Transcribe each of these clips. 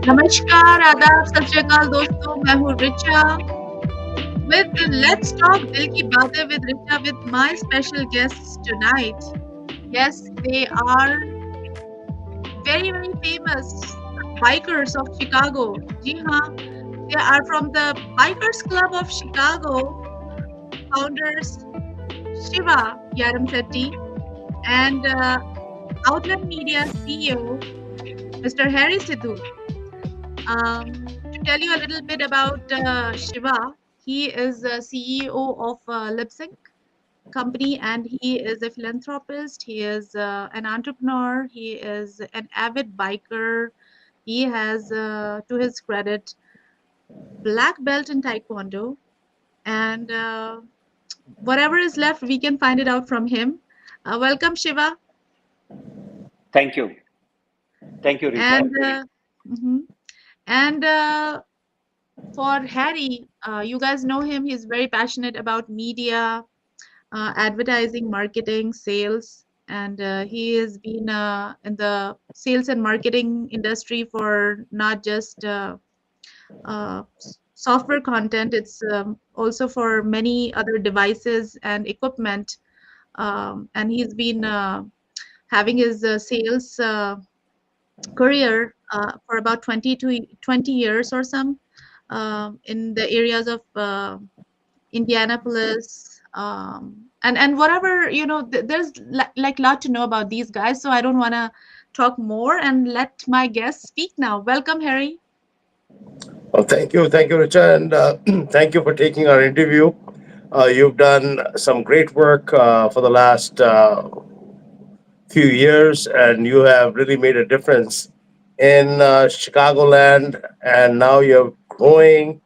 नमस्कार, आदाब, सत श्री अकाल दोस्तों, मैं हूँ Richa with Let's Talk Dil Ki Baatein with Richa with my special guests tonight. Yes, they are very, very famous bikers of Chicago. जी हाँ, they are from the Bikers Club of Chicago, founders Siva Yaramsetti and Outlet Media CEO Mr. Harry Sidhu. To tell you a little bit about Shiva, he is the CEO of Lipsync company and he is a philanthropist. He is an entrepreneur. He is an avid biker. He has, to his credit, black belt in Taekwondo. And whatever is left, we can find it out from him. Welcome, Shiva. Thank you. Thank you, Richa. And mhm. and for Harry, you guys know him. He's very passionate about media, advertising, marketing, sales, and he has been in the sales and marketing industry for not just software content, it's also for many other devices and equipment. And he's been having his sales career for about 20 years or some in the areas of Indianapolis, and whatever there's like lot to know about these guys. So I don't want to talk more and let my guests speak now. Welcome, Harry. Well, thank you, Richa, and thank you for taking our interview. You've done some great work for the last few years, and you have really made a difference in Chicagoland, and now you're growing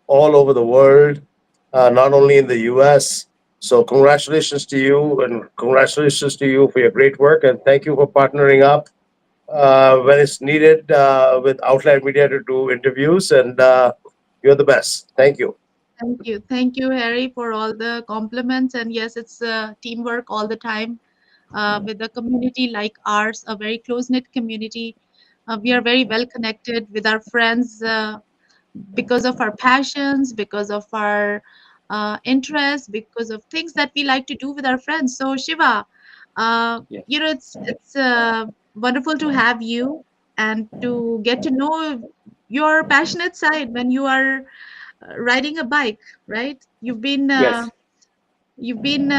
all over the world, not only in the U.S. So, congratulations to you, and congratulations to you for your great work, and thank you for partnering up when it's needed with Outline Media to do interviews, and you're the best. Thank you. Thank you, Harry, for all the compliments. And yes, it's teamwork all the time with a community like ours, a very close knit community. We are very well connected with our friends because of our passions, because of our interests, because of things that we like to do with our friends. So Shiva, Yes. it's wonderful to have you and to get to know your passionate side when you are riding a bike, right? Yes. You've been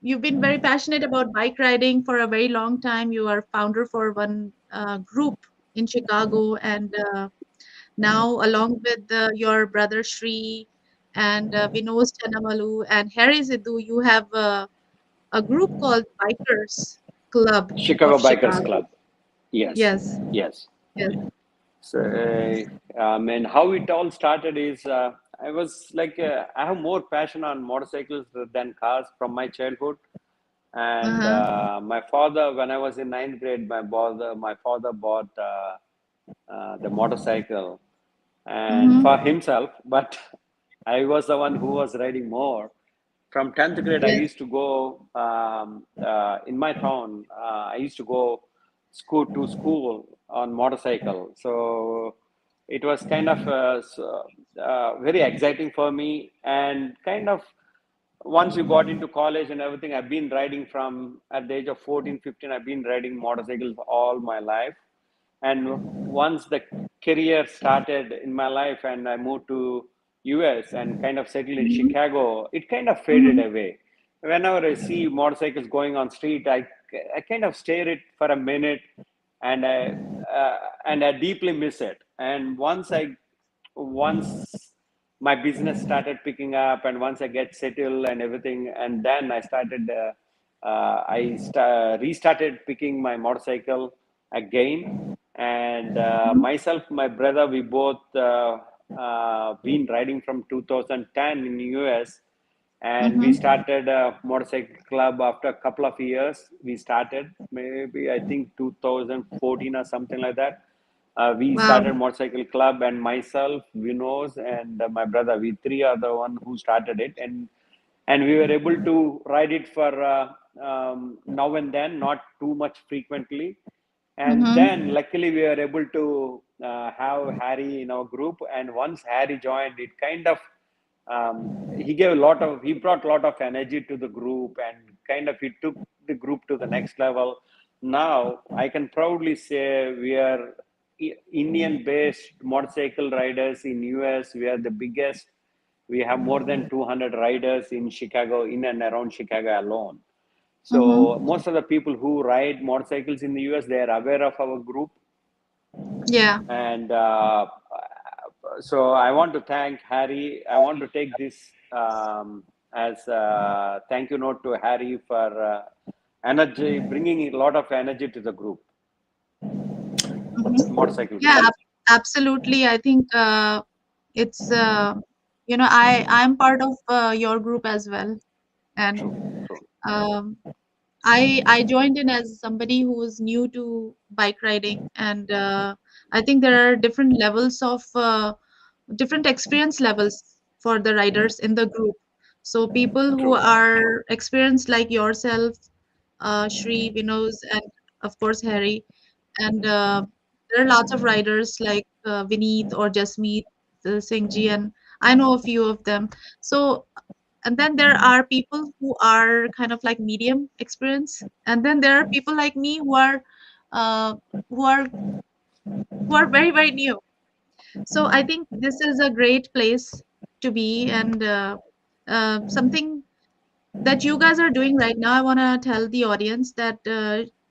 you've been very passionate about bike riding for a very long time. You are founder for one group in Chicago, and now along with your brother Shri and Vinod Chanamalu and Harry Sidhu, you have a group called Bikers Club of Chicago Bikers Chicago. Club. Yes. Yes, Yes. yes. So, and how it all started is I was like, I have more passion on motorcycles than cars from my childhood. And Uh-huh. my father, when I was in ninth grade, my father bought the motorcycle and Mm-hmm. for himself, but I was the one who was riding more. From 10th grade, I Yes. used to go in my town. I used to go school on motorcycle. So it was kind of very exciting for me, and kind of once you got into college and everything, I've been riding from at the age of 14, 15. I've been riding motorcycles all my life. And once the career started in my life and I moved to US and kind of settled in Mm-hmm. Chicago, it kind of faded Mm-hmm. away. Whenever I see motorcycles going on street, I kind of stare it for a minute, and I deeply miss it. And once my business started picking up, and once I get settled and everything, and then I started restarted picking my motorcycle again. And myself, my brother, we both been riding from 2010 in US, and we Mm-hmm. started a motorcycle club after a couple of years. We started maybe I think 2014 or something like that. We started Wow. motorcycle club, and myself, Vinos, and my brother, we three are the one who started it. And we were able to ride it for now and then, not too much frequently. And then Mm-hmm. luckily we were able to have Harry in our group. And once Harry joined, it kind of he gave a lot of he brought a lot of energy to the group, and kind of he took the group to the next level. Now I can proudly say we are Indian based motorcycle riders in US. We are the biggest. We have more than 200 riders in Chicago, in and around Chicago alone. So Mm-hmm. most of the people who ride motorcycles in the US, they are aware of our group. Yeah. And so I want to thank Harry. I want to take this as a thank you note to Harry for energy, bringing a lot of energy to the group, Mm-hmm. motorcycle Yeah, group. absolutely. I think it's I'm part of your group as well, and True, true, um, I joined in as somebody who was new to bike riding, and I think there are different levels of different experience levels for the riders in the group. So people who true. are experienced like yourself, Shri, Vinod, and of course Harry, and there are lots of riders like Vineet or Jasmeet Singh ji, and I know a few of them. So and then there are people who are kind of like medium experience, and then there are people like me uh, who are who are very very new. So I think this is a great place to be, and something that you guys are doing right now. I want to tell the audience that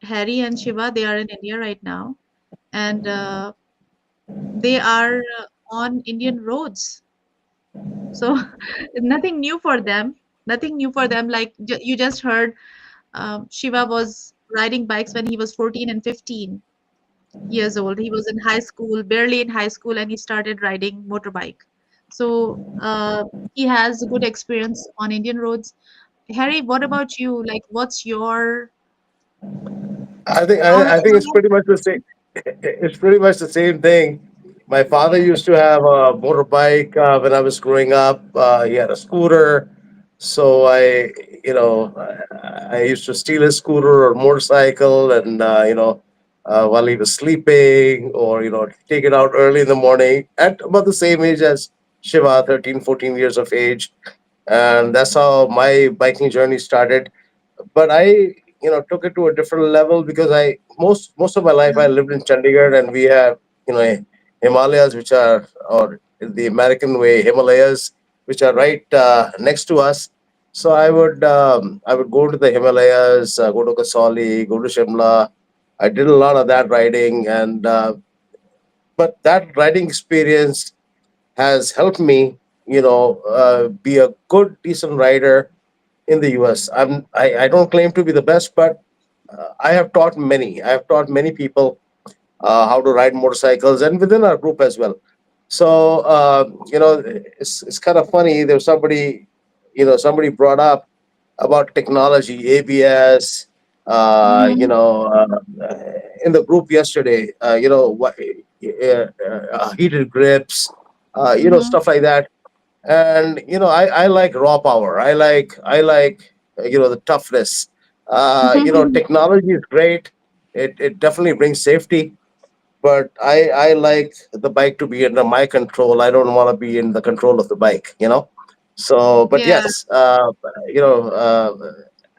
Harry and Shiva, they are in India right now, and they are on Indian roads. So nothing new for them. Nothing new for them. Like you just heard, Shiva was riding bikes when he was 14 and 15 years old. He was in high school, barely in high school, and he started riding motorbike. So he has a good experience on Indian roads. Harry, what about you? Like, what's your I think it's pretty much the same. It's pretty much the same thing. My father yeah. used to have a motorbike when I was growing up. He had a scooter, so I used to steal his scooter or motorcycle, and while he was sleeping, or take it out early in the morning at about the same age as Shiva, 13, 14 years of age, and that's how my biking journey started. But I took it to a different level because I most of my life I Uh-huh. lived in Chandigarh, and we have Himalayas, which are, or the American way, Himalayas, which are right next to us. So I would go to the Himalayas, go to Kasoli, go to Shimla. I did a lot of that riding, and but that riding experience has helped me be a good decent rider in the US. I don't claim to be the best, but I have taught many. I have taught many people how to ride motorcycles, and within our group as well. So it's kind of funny. There's somebody brought up about technology, ABS. Mm-hmm. In the group yesterday, heated grips, Mm-hmm. stuff like that. And I like raw power. I like the toughness. Technology is great. It definitely brings safety, but I like the bike to be under my control. I don't want to be in the control of the bike. So, but Yeah. yes,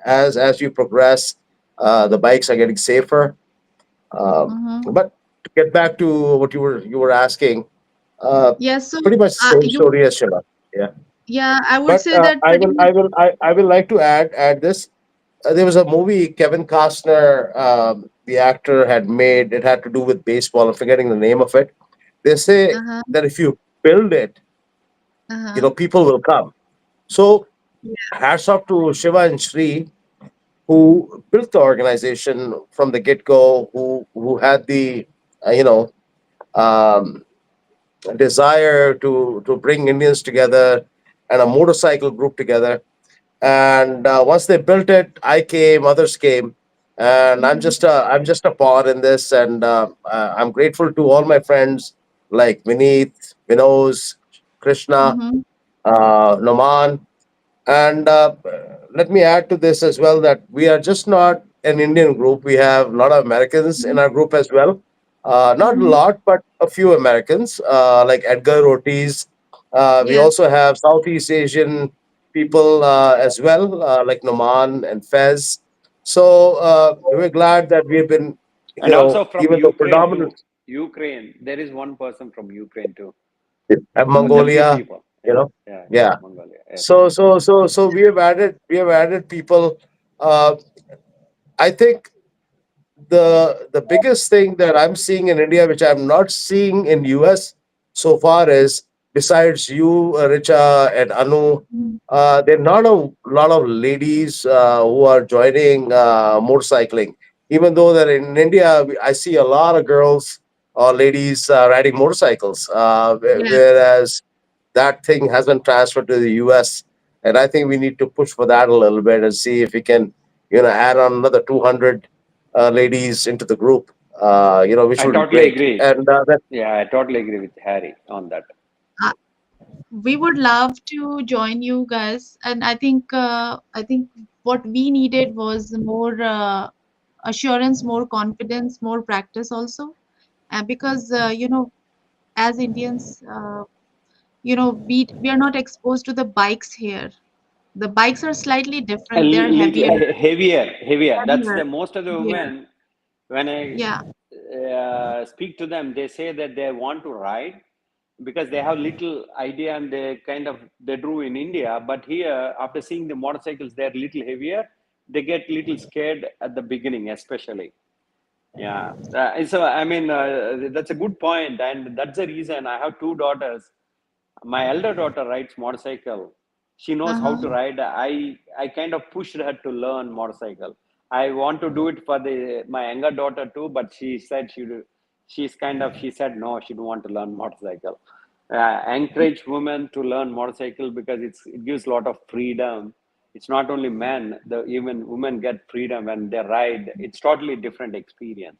as you progress, the bikes are getting safer. Mm-hmm. But to get back to what you were asking, uh, Yes. So pretty much the same you, story as Shiva. Yeah. yeah, I would But say that I pretty will, much. I will, I will like to add this. There was a movie Kevin Costner, the actor, had made. It had to do with baseball. I'm forgetting the name of it. They say Uh-huh. that if you build it, Uh-huh. people will come. So Yeah. hats off to Shiva and Sri, who built the organization from the get go, who had the uh, you know um, desire to bring Indians together and a motorcycle group together. And once they built it, I came, others came, and i'm Mm-hmm. just a i'm just a pawn in this. And I'm grateful to all my friends like Vineet, Vinod, Krishna, Mm-hmm. Noman. And let me add to this as well, that we are just not an Indian group. We have a lot of Americans in our group as well. Not a Mhm. lot, but a few Americans, like Edgar Ortiz. We Yes. also have Southeast Asian people as well, like Noman and Fez. So we're glad that we've been, And also from even though Ukraine too. predominant Ukraine, there is one person from Ukraine too. A Mhm. few Mongolia, people. you Yeah, know, yeah, yeah. yeah. Mongolia. Yes. So we have added people. Uh, I think the biggest thing that I'm seeing in India, which I'm not seeing in US so far, is besides you, Richa and Anu, Mhm. there are not a lot of ladies who are joining motorcycling. Even though that in India, I see a lot of girls or ladies riding motorcycles, Yes. whereas that thing hasn't transferred to the US. And I think we need to push for that a little bit and see if we can, add on another 200 ladies into the group, which I would be totally great. agree. And Yeah, I totally agree with Harry on that. Uh, we would love to join you guys, and I think what we needed was more assurance, more confidence, more practice also, because as Indians, we are not exposed to the bikes here. The bikes are slightly A different. They're heavier. little heavier, heavier. That's Heavier. the most of the Heavier. women. When I Yeah. speak to them, they say that they want to ride because they have little idea and they kind of they drew in India. But here, after seeing the motorcycles, they're little heavier. They get little scared at the beginning, especially. Yeah. So I mean, that's a good point, and that's the reason I have two daughters. My elder daughter rides motorcycle. She knows how Uh-huh. to ride. I kind of pushed her to learn motorcycle. I want to do it for the my younger daughter too, but she said she said no, she don't want to learn motorcycle. Encourage women to learn motorcycle because it gives a lot of freedom. It's not only men, the even women get freedom when they ride. It's totally different experience.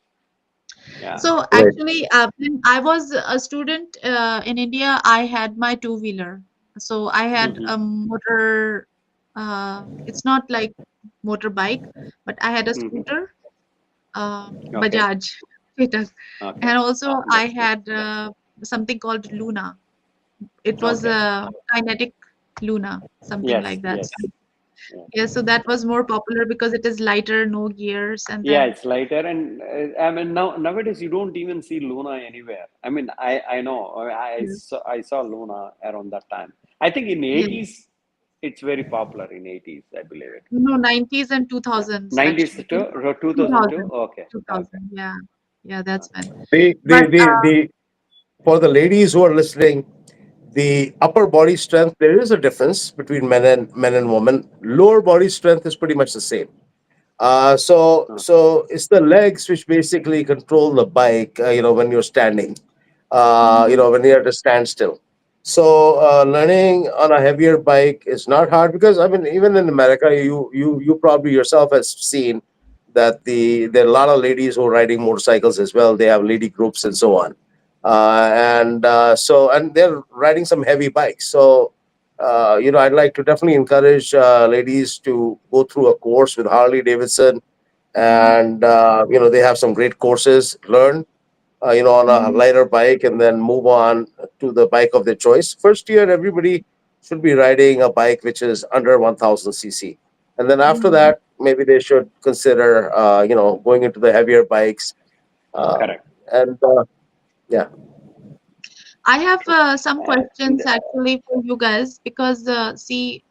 Yeah. So great. actually, when I was a student in India, I had my two-wheeler. So I had Hmm. a motor. It's not like motorbike, but I had a Hmm. scooter, Okay. Bajaj, Chetak. Okay. And also I That's good. had something called Luna. It was Okay. a kinetic Luna, something Yes, like that. yes. So, Yeah, yeah, so that was more popular because it is lighter, no gears, and yeah, then it's lighter, and I mean nowadays you don't even see Luna anywhere. I mean, I know yes, I saw Luna around that time. I think in yes. eighties, it's very popular in eighties. I believe it. No, 90s and Yeah, 2000s 90s actually. to 2002. 2000, Okay, okay, 2000. Yeah, yeah, that's okay. when. The, But the, the, the, for the ladies who are listening, the upper body strength, there is a difference between men and women. Lower body strength is pretty much the same. Okay. So it's the legs which basically control the bike. When you're standing, mhm, when you're at a standstill. So learning on a heavier bike is not hard because I mean, even in America, you probably yourself has seen that there are a lot of ladies who are riding motorcycles as well. They have lady groups and so on, and they're riding some heavy bikes. So I'd like to definitely encourage ladies to go through a course with Harley Davidson, mhm, and they have some great courses. Learn, on a mhm, lighter bike, and then move on to the bike of their choice. First year, everybody should be riding a bike which is under 1,000 cc, and then after mhm. that, maybe they should consider, going into the heavier bikes. Um, Correct. and Yeah, I have True. some And questions actually for you guys because see,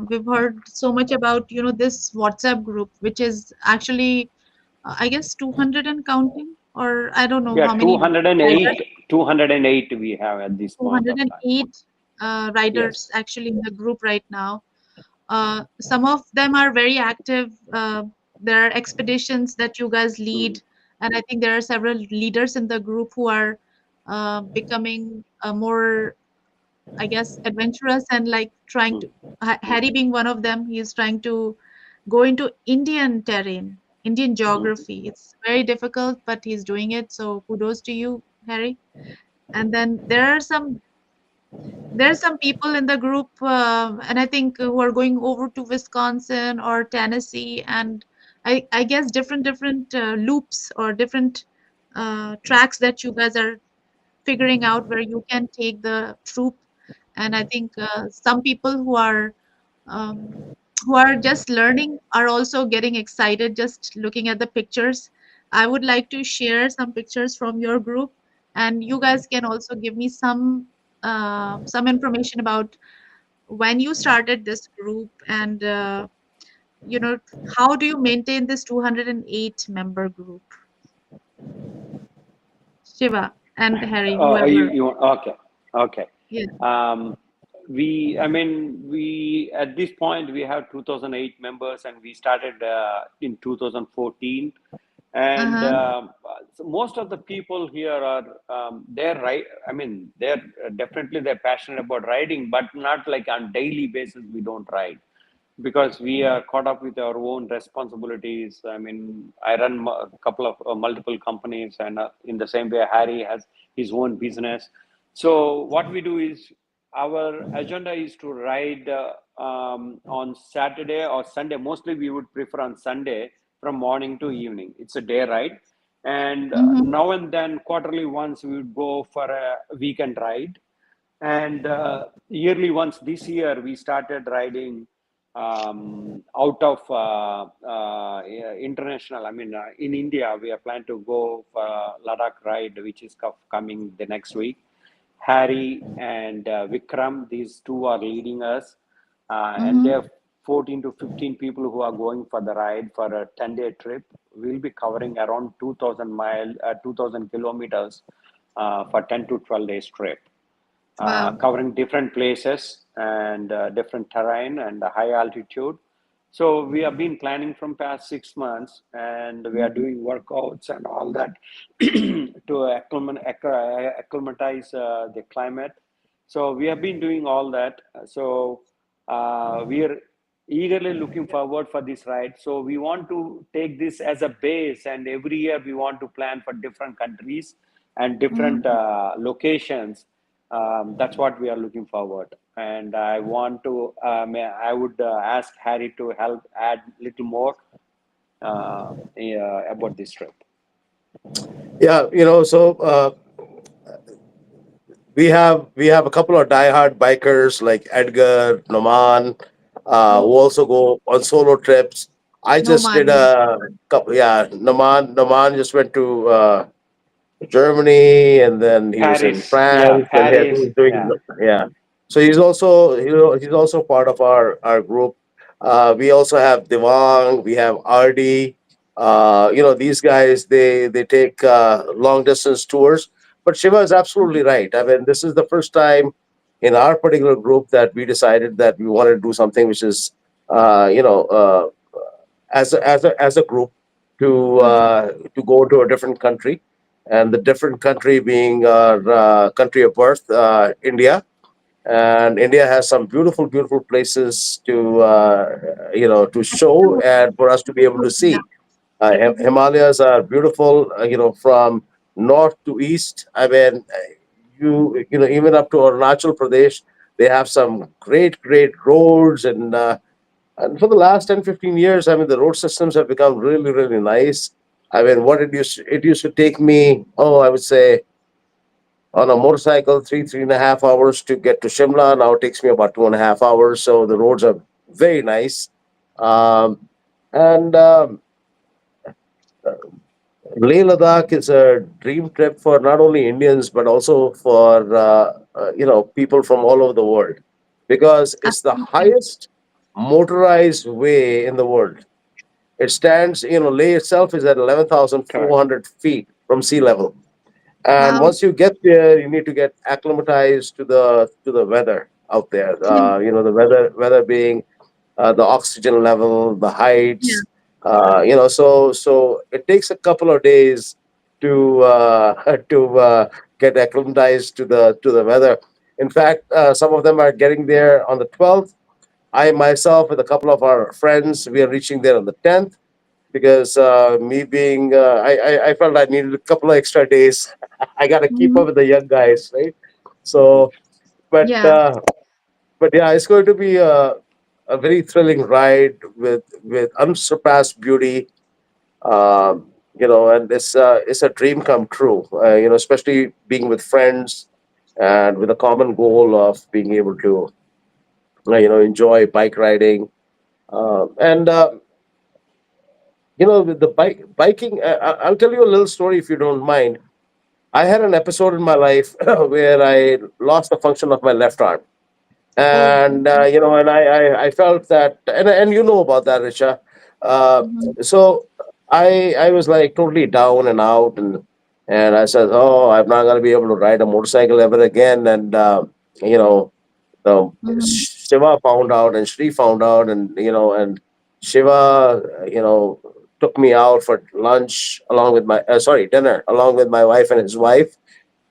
we've heard so much about this WhatsApp group, which is actually I guess 200 and counting, or I don't know yeah, how many riders. 208 we have at this point of time. 208 riders Yes. actually in the group right now. Some of them are very active. There are expeditions that you guys lead, Mhm. and I think there are several leaders in the group who are becoming more, I guess, adventurous and like trying to. Mhm. Harry being one of them, he is trying to go into Indian terrain, Indian Mhm. geography. It's very difficult, but he's doing it. So kudos to you, Harry. And then there are some people in the group, and I think who are going over to Wisconsin or Tennessee, and I guess different loops or different tracks that you guys are figuring out where you can take the troop. And I think some people um, who are just learning are also getting excited just looking at the pictures. I would like to share some pictures from your group, and you guys can also give me some information about when you started this group, and you know how do you maintain this 208 member group? Shiva and Harry, You, whoever. you okay, okay. Yeah. Um, I mean, we at this point we have 2008 members, and we started in 2014. And Uh-huh. so most of the people here are they're right. I mean, they're definitely they're passionate about riding, but not like on daily basis. We don't ride because we are caught up with our own responsibilities. I mean, I run a couple of multiple companies, and in the same way, Harry has his own business. So what we do is our agenda is to ride on Saturday or Sunday. Mostly, we would prefer on Sunday from morning to evening. It's a day ride, and Mm-hmm. now and then quarterly once we would go for a weekend ride, and yearly once. This year we started riding out of yeah, international. I mean, in India, we are planning to go for Ladakh ride, which is coming the next week. Harry and Vikram, these two are leading us, and there Mm-hmm. are 14 to 15 people who are going for the ride for a 10-day trip. We'll be covering around 2,000 kilometers for 10 to 12 days trip, Wow. covering different places and different terrain and high altitude. So we have been planning from past 6 months, and we are doing workouts and all that to acclimatize the climate. So we have been doing all that. So we are eagerly looking forward for this ride. So we want to take this as a base, and every year we want to plan for different countries and different Mm-hmm. locations. That's what we are looking forward. And I want to, I would ask Harry to help add a little more yeah, about this trip. Yeah, we have a couple of diehard bikers like Edgar, Noman, who Oh, also go on solo trips. I no just man, did yeah. a couple. Yeah, Noman just went to Germany, and then he was in Paris, yeah, France, and Paris, he's doing, yeah, yeah. So he's also part of our group. We also have Devang, we have RD. These guys they take long distance tours. But Shiva is absolutely right. I mean, this is the first time in our particular group that we decided that we wanted to do something which is, uh, you know, uh, as a group Mm-hmm. to go to a different country, and the different country being our country of birth, India. And India has some beautiful, beautiful places to show and for us to be able to Yeah. see. Mm-hmm. Himalayas are beautiful, from north to east. I mean, even up to Arunachal Pradesh, they have some great, great roads. And for the last 10, 15 years, I mean, the road systems have become really, really nice. I mean, it used to take me, I would say, on a motorcycle, 3.5 hours to get to Shimla. Now it takes me about 2.5 hours. So the roads are very nice. Um, and Leh Ladakh is a dream trip for not only Indians but also for people from all over the world, because it's the Absolutely. highest motorized way in the world. It stands, Leh itself is at correct, 11,400 feet from sea level. And Wow. once you get there, you need to get acclimatized to the weather out there. The weather being the oxygen level, the Yeah. heights. So it takes a couple of days to get acclimatized to the weather. In fact, some of them are getting there on the 12th. I myself, with a couple of our friends, we are reaching there on the 10th, because me being, I felt I needed a couple of extra days. I got to keep Mm-hmm. up with the young guys, right? So, but Yeah. uh, but yeah, it's going to be a very thrilling ride with unsurpassed beauty. and it's a dream come true. Especially being with friends and with a common goal of being able to enjoy bike riding. And with the biking, I'll tell you a little story if you don't mind. I had an episode in my life where I lost the function of my left arm, Oh, and I felt that, and you know about that, Richa. Uh, mhm, so I was like totally down and out, and I said, oh, I'm not gonna be able to ride a motorcycle ever again. And you know mhm, Shiva found out, and Shri found out, and Shiva, took me out for lunch along with my sorry, dinner along with my wife and his wife,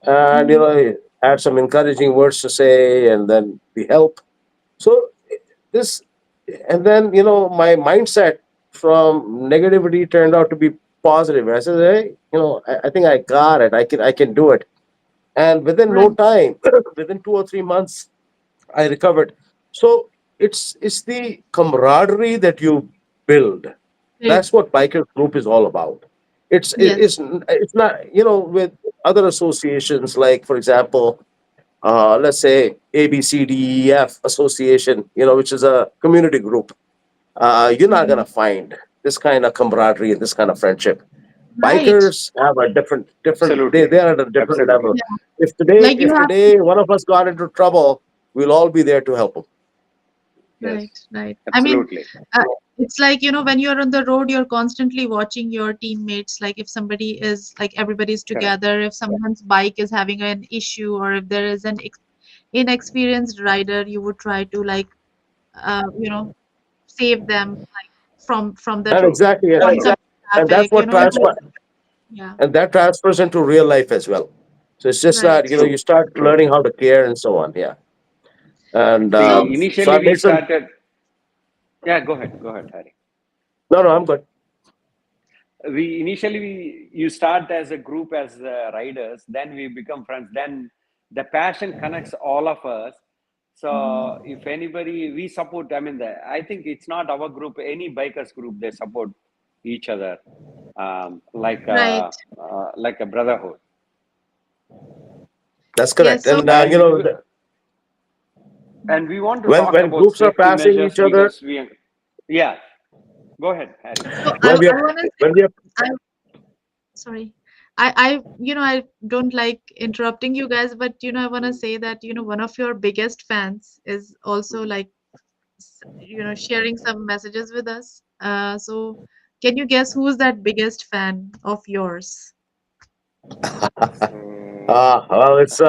and mhm. he had some encouraging words to say, and then the help. So this, and then my mindset from negativity turned out to be positive. I said, hey, I think I got it. I can do it. And within no Right, time, within 2 or 3 months, I recovered. So it's the camaraderie that you build. right. That's what biker group is all about. Yes, It's not with other associations, like for example, let's say ABCDEF association, which is a community group. You're not mhm. gonna find this kind of camaraderie and this kind of friendship. Right. Bikers have a different they Absolutely. are at a different Absolutely. level. Yeah, If today like you if have. today one of us got into trouble, we'll all be there to help them. Yes. Right, right. I mean, Absolutely. uh, it's like, when you're on the road, you're constantly watching your teammates. Like if somebody is like everybody's Correct. together, if someone's bike is having an issue, or if there is an ex inexperienced rider, you would try to like, save them like from the And True. exactly, oncoming and that's traffic. what Yeah, transfers into real life as well. So it's just right. that True. you start True. learning how to care and so on. Yeah, and So, See, so initially I we made some. started. Yeah, go ahead. Go ahead, Harry. No, no, I'm good. We you start as a group as riders, then we become friends. Then the passion connects all of us. So mhm, if anybody we support, I mean, I think it's not our group, any bikers group. They support each other, right. like a brotherhood. That's correct. Yes. So, And And we want to talk when about groups are safety passing measures each other, because yeah, go ahead, Harry. so when we are I want to when we are say, sorry. I don't like interrupting you guys, but I want to say that, one of your biggest fans is also like, sharing some messages with us. So can you guess who's that biggest fan of yours? So, well, it's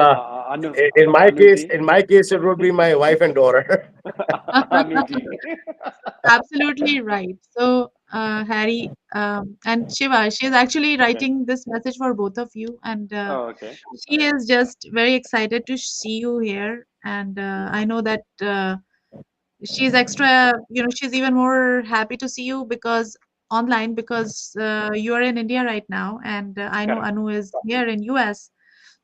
in my case, Anuji, it would be my wife and daughter. Anuji. Absolutely right. So, Harry, and Shiva, she is actually Okay. writing this message for both of you, and Oh, okay. she is just very excited to see you here. And I know that she's extra, she's even more happy to see you because online, because you are in India right now, and I know Correct. Anu is here in US.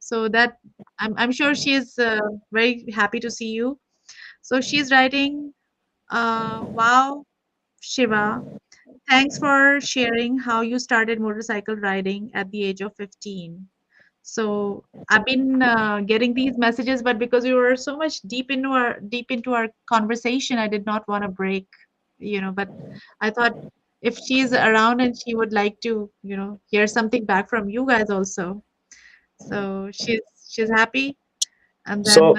So that I'm sure she is very happy to see you. So she's writing, wow, Shiva. Thanks for sharing how you started motorcycle riding at the age of 15. So I've been getting these messages, but because we were so much deep into our conversation, I did not want to break, but I thought if she's around and she would like to, hear something back from you guys also. So she's happy. And then So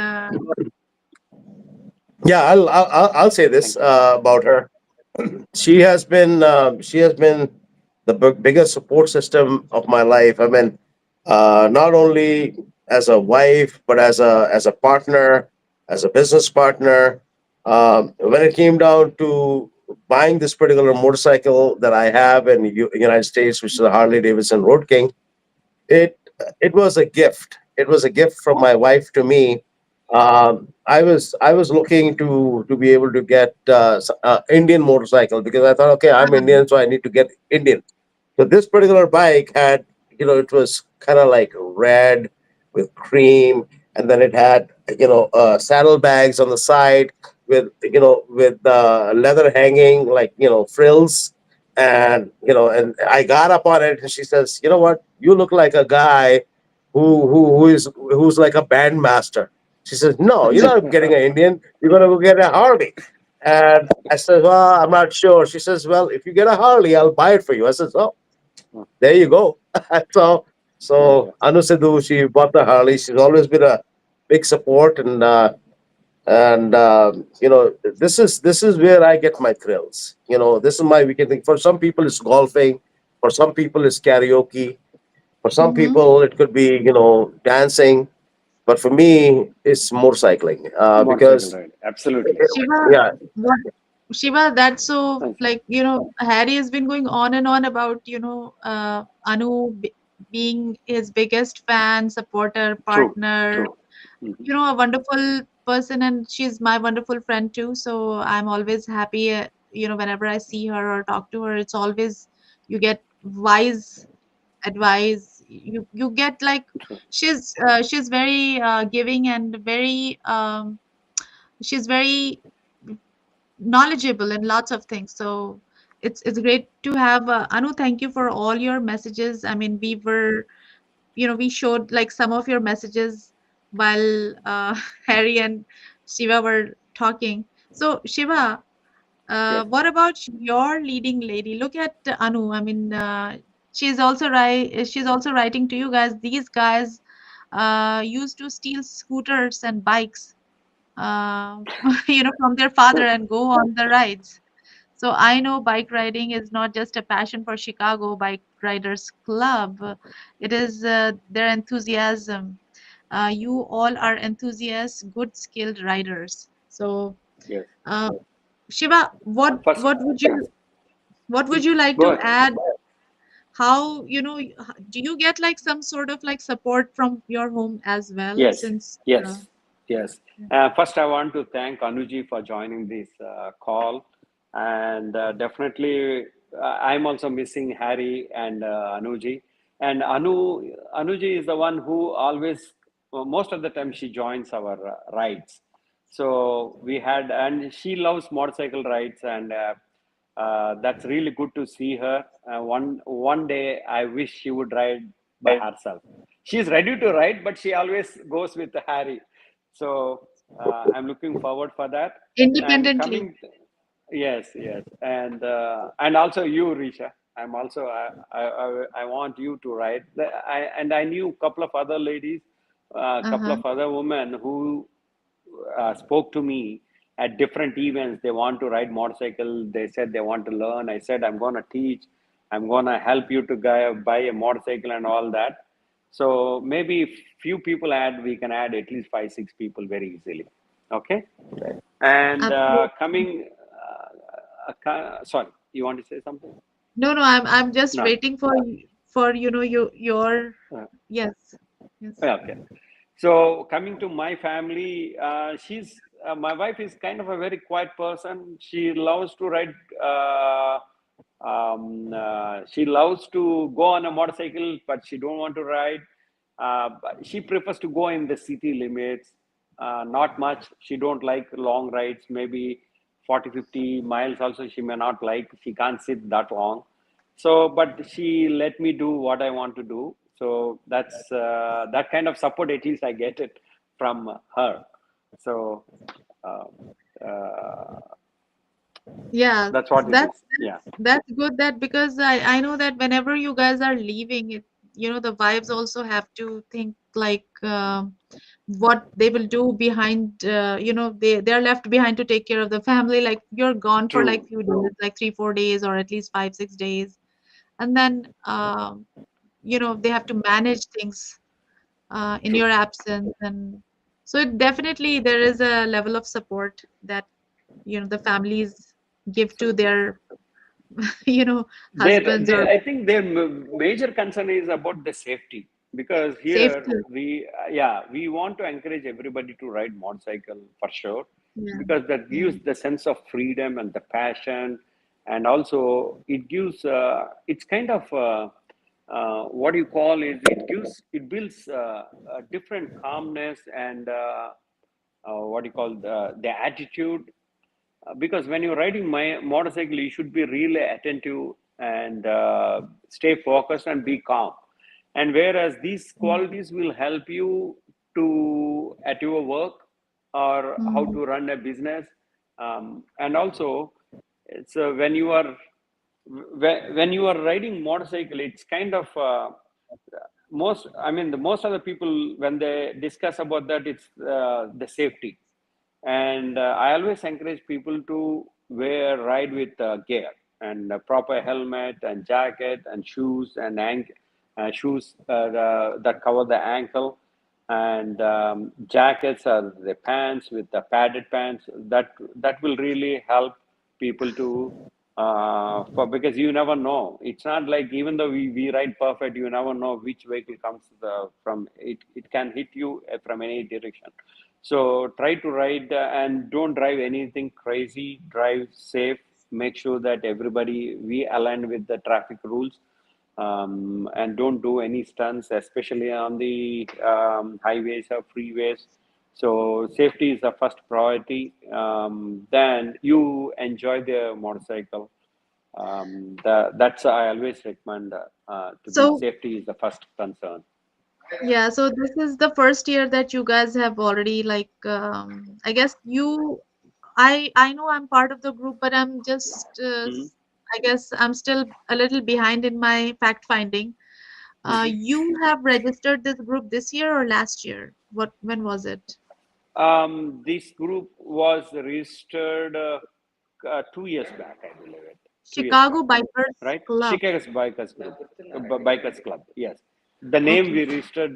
yeah, I'll say this Thank you. about her. She has been the biggest support system of my life. I mean, not only as a wife, but as a partner, as a business partner. When it came down to buying this particular motorcycle that I have in United States, which is a Harley Davidson Road King, it was a gift. It was a gift from my wife to me. I was looking to be able to get Indian motorcycle because I thought, okay, I'm um, Indian, so I need to get Indian. So this particular bike had, it was kind of like red with cream, and then it had, saddlebags on the side with leather hanging, like frills, And and I got up on it, and she says, "You know what? You look like a guy who's like a bandmaster." She says, "No, you're not getting an Indian. You're gonna go get a Harley." And I said, "Well, I'm not sure." She says, "Well, if you get a Harley, I'll buy it for you." I says, "Oh, there you go." so Okay. so Anu Sidhu, she bought the Harley. She's always been a big support, and this is where I get my thrills. This is my weekend thing. For some people, it's golfing. For some people, it's karaoke. For some Mm-hmm. people, it could be dancing. But for me, it's motorcycling Motorcycle because ride. Absolutely. Shiva, yeah, what Shiva, that's so Thank you. like, Harry has been going on and on about, Anu being his biggest fan, supporter, True. partner, True. Mhm. a wonderful person, and she's my wonderful friend too. So I'm always happy, whenever I see her or talk to her, it's always you get wise advice. You get like True. she's very giving and very she's very knowledgeable in lots of things. So it's great to have Anu. Thank you for all your messages. I mean, we showed like some of your messages while Harry and Shiva were talking. So Shiva, Yes. what about your leading lady? Look at Anu. I mean, she's also writing to you guys. These guys used to steal scooters and bikes, uh, from their father and go on the rides. So I know bike riding is not just a passion for Chicago Bike Riders Club. It is their enthusiasm. You all are enthusiasts, good skilled riders. So, Yes. uh, Shiva, First, what would you like go to ahead. add? How, do you get like some sort of like support from your home as well? Yes, Since yes, yes. First, I want to thank Anuji for joining this call, and definitely, I'm also missing Harry and Anuji. And Anuji is the one who always, most of the time, she joins our rides. So we had, and she loves motorcycle rides, and that's really good to see her. One day, I wish she would ride by herself. She's ready to ride, but she always goes with Harry. So I'm looking forward for that. And independently. coming, yes, yes, and also you, Risha. I'm also I want you to ride. I knew a couple of other ladies, a couple Uh-huh. of other women who spoke to me at different events. They want to ride motorcycle. They said they want to learn. I said I'm going to teach. I'm going to help you to buy a motorcycle and all that. So maybe if few people add, we can add at least 5 6 people very easily. Okay. And Absolutely. coming, sorry, you want to say something? No, no, I'm just No. waiting for your Uh, yes. Yes. yeah, okay. So coming to my family, my wife is kind of a very quiet person. She loves to ride. She loves to go on a motorcycle, but she don't want to ride. But she prefers to go in the city limits. Not much. She don't like long rides. Maybe 40, 50 miles. Also, she may not like. She can't sit that long. So, but she let me do what I want to do. So that's that kind of support. At least I get it from her. So um, uh, Yeah, that's what it that's is. Yeah. that's good that because I know that whenever you guys are leaving it, the wives also have to think like what they will do behind they're left behind to take care of the family. Like you're gone for like True. few days, like 3 4 days or at least 5 6 days, and then they have to manage things in True. your absence. And so it definitely there is a level of support that the families give to Absolutely. their you know husbands or I think their major concern is about the safety because here safety. we want to encourage everybody to ride motorcycle for sure Yeah, because that yeah, gives the sense of freedom and the passion, and also it gives it's kind of what you call is it builds a different calmness and what you call the attitude because when you're riding my motorcycle, you should be really attentive and stay focused and be calm. And whereas these qualities will help you to at your work or how Mm-hmm. to run a business, and also it's when you are riding motorcycle, it's kind of most I mean the most of the people when they discuss about that, it's the safety. And I always encourage people to ride with gear and a proper helmet and jacket and shoes and shoes that cover the ankle, and jackets or the pants with the padded pants. That will really help people to for because you never know. It's not like even though we ride perfect, you never know which vehicle comes from it. It can hit you from any direction. So try to ride and don't drive anything crazy. Drive safe. Make sure that everybody we align with the traffic rules, and don't do any stunts, especially on the highways or freeways. So safety is the first priority. Then you enjoy the motorcycle. That's I always recommend to be So safety is the first concern. yeah, so this is the first year that you guys have already like I guess I know I'm part of the group, but I'm just Mhm. I guess I'm still a little behind in my fact finding. You have registered this group this year or last year? When was it? This group was registered 2 years back, I believe it. 2 years Chicago back, Bikers right? Club. Chicago's Bikers Group, Bikers Club. Yes, the name Okay, we registered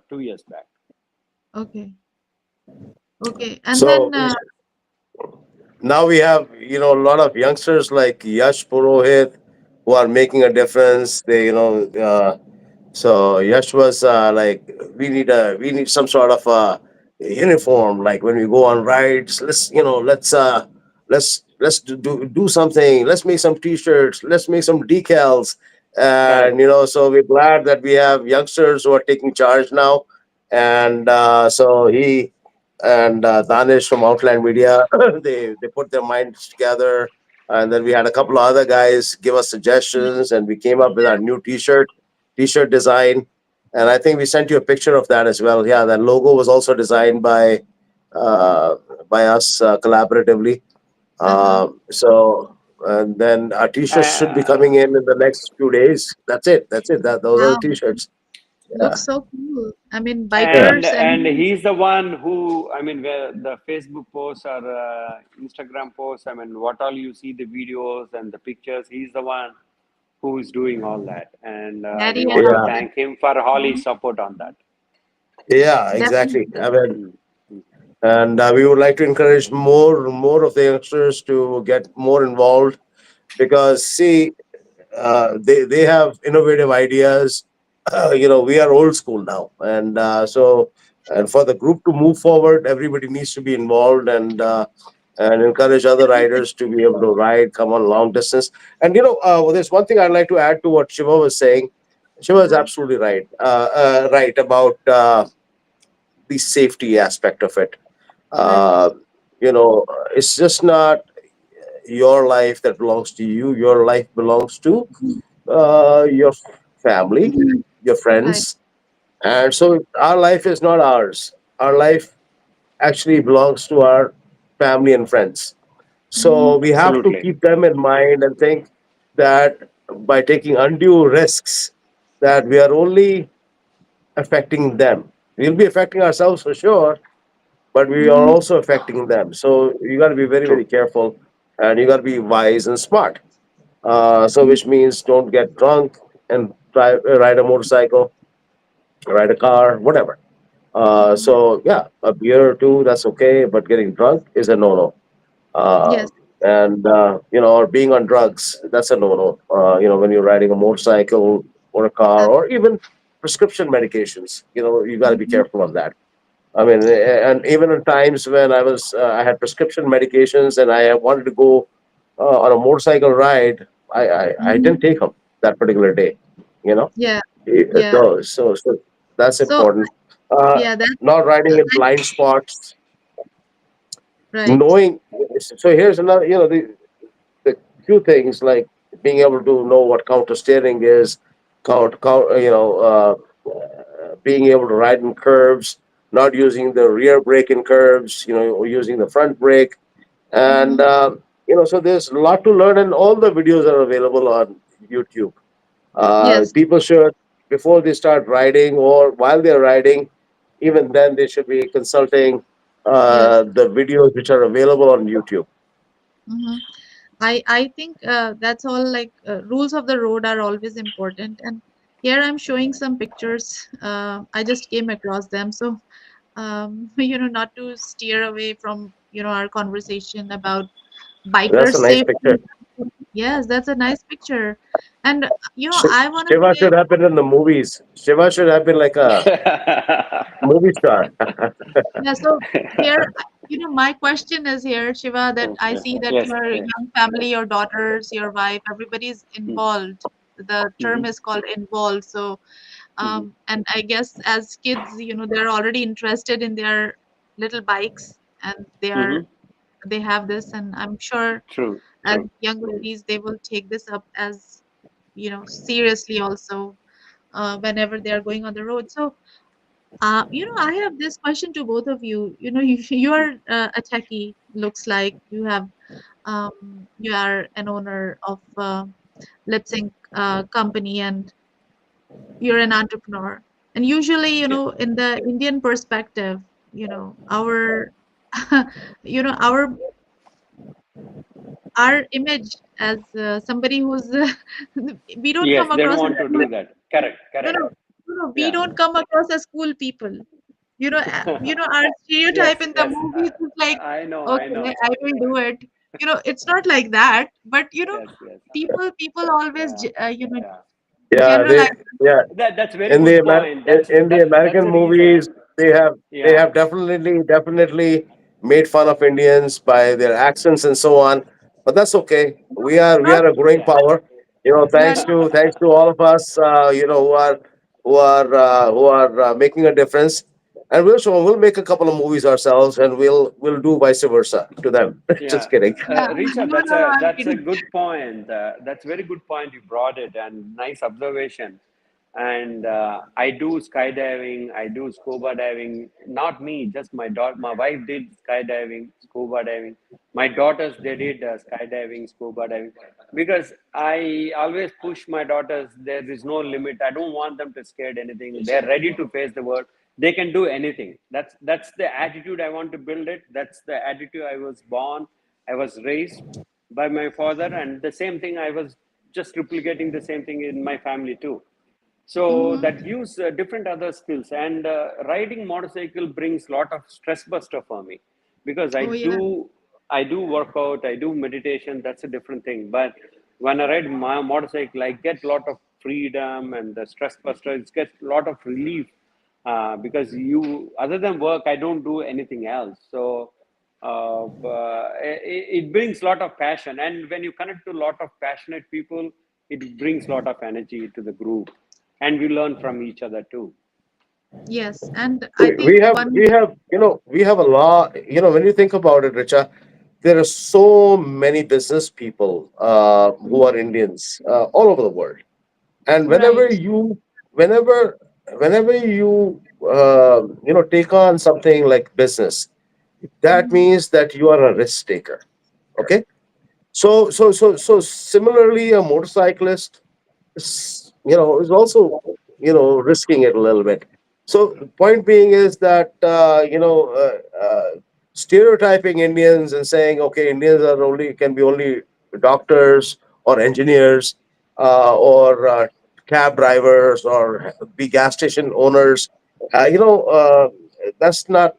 2 years back. okay, okay. And So then now we have, a lot of youngsters like Yash Purohit who are making a difference. They, so Yash was like, we need some sort of uniform. Like when we go on rides, let's do something. Let's make some T-shirts. Let's make some decals. And Correct. so we're glad that we have youngsters who are taking charge now. And so he and Danish from Outland Media, they put their minds together, and then we had a couple of other guys give us suggestions, and we came up with our new T-shirt design. And I think we sent you a picture of that as well. Yeah, that logo was also designed uh, by us collaboratively. uh-huh. So and then our T-shirts should be Uh, coming in the next few days. That's it. That's it. Those are the Wow, T-shirts. Yeah. looks so cool. I mean, Yeah. and bikers and and he's the one who I mean, where the Facebook posts or Instagram posts. I mean, what all you see the videos and the pictures. He's the one who is doing all that, and Daddy we and want to Yeah. Uncle. thank him for all his Mhm. support on that. Yeah. Exactly. Definitely. I mean, Mm, mm. and we would like to encourage more of the youngsters to get more involved because see, they have innovative ideas. We are old school now, and and for the group to move forward, everybody needs to be involved and encourage other riders to be able to ride, come on long distance. And well, there's one thing I'd like to add to what Shiva was saying. Shiva is Uh-huh. absolutely right. Right about the safety aspect of it. Right. Uh, it's just not your life that belongs to you. Your life belongs to your family, your Right. friends. And so our life is not ours. Our life actually belongs to our family and friends. So Mm-hmm. we have to Absolutely. keep them in mind and think that by taking undue risks, that we are only affecting them. We'll be affecting ourselves for sure, but we are Mm-hmm. also affecting them. So you got to be very, True. very careful, and you got to be wise and smart. So which means don't get drunk and ride a motorcycle, ride a car, whatever. Mm-hmm. So yeah, a beer or two, that's okay, but getting drunk is a no-no. Yes. And or being on drugs, that's a no-no. When you're riding a motorcycle or a car or even prescription medications, you got to be Mm-hmm. careful on that. I mean, and even in times when I had prescription medications and I wanted to go on a motorcycle ride, I Mm-hmm. didn't take them that particular day. You know, Yeah. Yeah. so that's So important. Uh, yeah, that's Not riding in like blind spots, right. knowing. So here's another, the few things like being able to know what counter steering is, being able to ride in curves, not using the rear brake in curves, or using the front brake, and Mm-hmm. so there's a lot to learn, and all the videos are available on YouTube. Yes, People should, before they start riding or while they're riding, even then they should be consulting yes. the videos which are available on YouTube. Mm-hmm. I think that's all. Like rules of the road are always important. And here I'm showing some pictures. I just came across them. So not to steer away from our conversation about biker That's a nice safety. picture. Yes, that's a nice picture. And Sh- I want to Shiva say, should have been in the movies. Shiva should have been like a movie star. yeah. So here, my question is here, Shiva, that I see that Yes, your yes. young family, your daughters, your wife, everybody's involved. The term Mm-hmm. is called involved. So, Mm-hmm. and I guess as kids, they're already interested in their little bikes, and Mm-hmm. they have this, and I'm sure True, as true. young ladies, they will take this up as seriously also whenever they are going on the road. So, I have this question to both of you. You are a techie. Looks like you are an owner of lip sync company, and you're an entrepreneur. And usually, Yeah. in the Indian perspective, our our image as somebody who's we don't Yes, come they don't across as want to cool. do that. Correct, No, correct. no, no, no, we Yeah. don't come across as cool people. Our stereotype Yes, in the yes. movies is like, I okay, know. I will do it. It's not like that. But Yes, yes. people always Yeah, yeah. Yeah, generalize. yeah, That's very in the good point. in the That's American the movies, reason. they Yeah. have definitely made fun of Indians by their accents and so on. But that's okay. We Not are a growing Yeah. power. yeah, Thanks to all of us. Who are making a difference, and we'll make a couple of movies ourselves, and we'll do vice versa to them. Yeah, Just kidding. yeah. Richa, No, no, no, I'm that's a kidding. good point. That's very good point. You brought it, and nice observation. And I do skydiving. I do scuba diving. Not me, just my daughter. My wife did skydiving, scuba diving. My daughters they did skydiving, scuba diving. Because I always push my daughters. There is no limit. I don't want them to scared anything. They're ready to face the world. They can do anything. That's the attitude I want to build it. That's the attitude I was born. I was raised by my father, and the same thing I was just replicating the same thing in my family too. So Hmm. that gives different other skills, and riding motorcycle brings lot of stress buster for me, because Oh yeah. I do workout, I do meditation. That's a different thing. But when I ride my motorcycle, I get a lot of freedom, and the stress buster, it gets a lot of relief, because you, other than work, I don't do anything else. So it brings a lot of passion, and when you connect to a lot of passionate people, it brings a lot of energy to the group, and we learn from each other too. Yes, and I We think have one. we have a lot. When you think about it, Richa, there are so many business people who are Indians all over the world, and Right. whenever whenever you take on something like business, that Hmm. means that you are a risk taker. Okay, so similarly, a motorcyclist is also risking it a little bit. So the point being is that stereotyping Indians and saying, okay, Indians are only can be only doctors or engineers or cab drivers or be gas station owners. That's not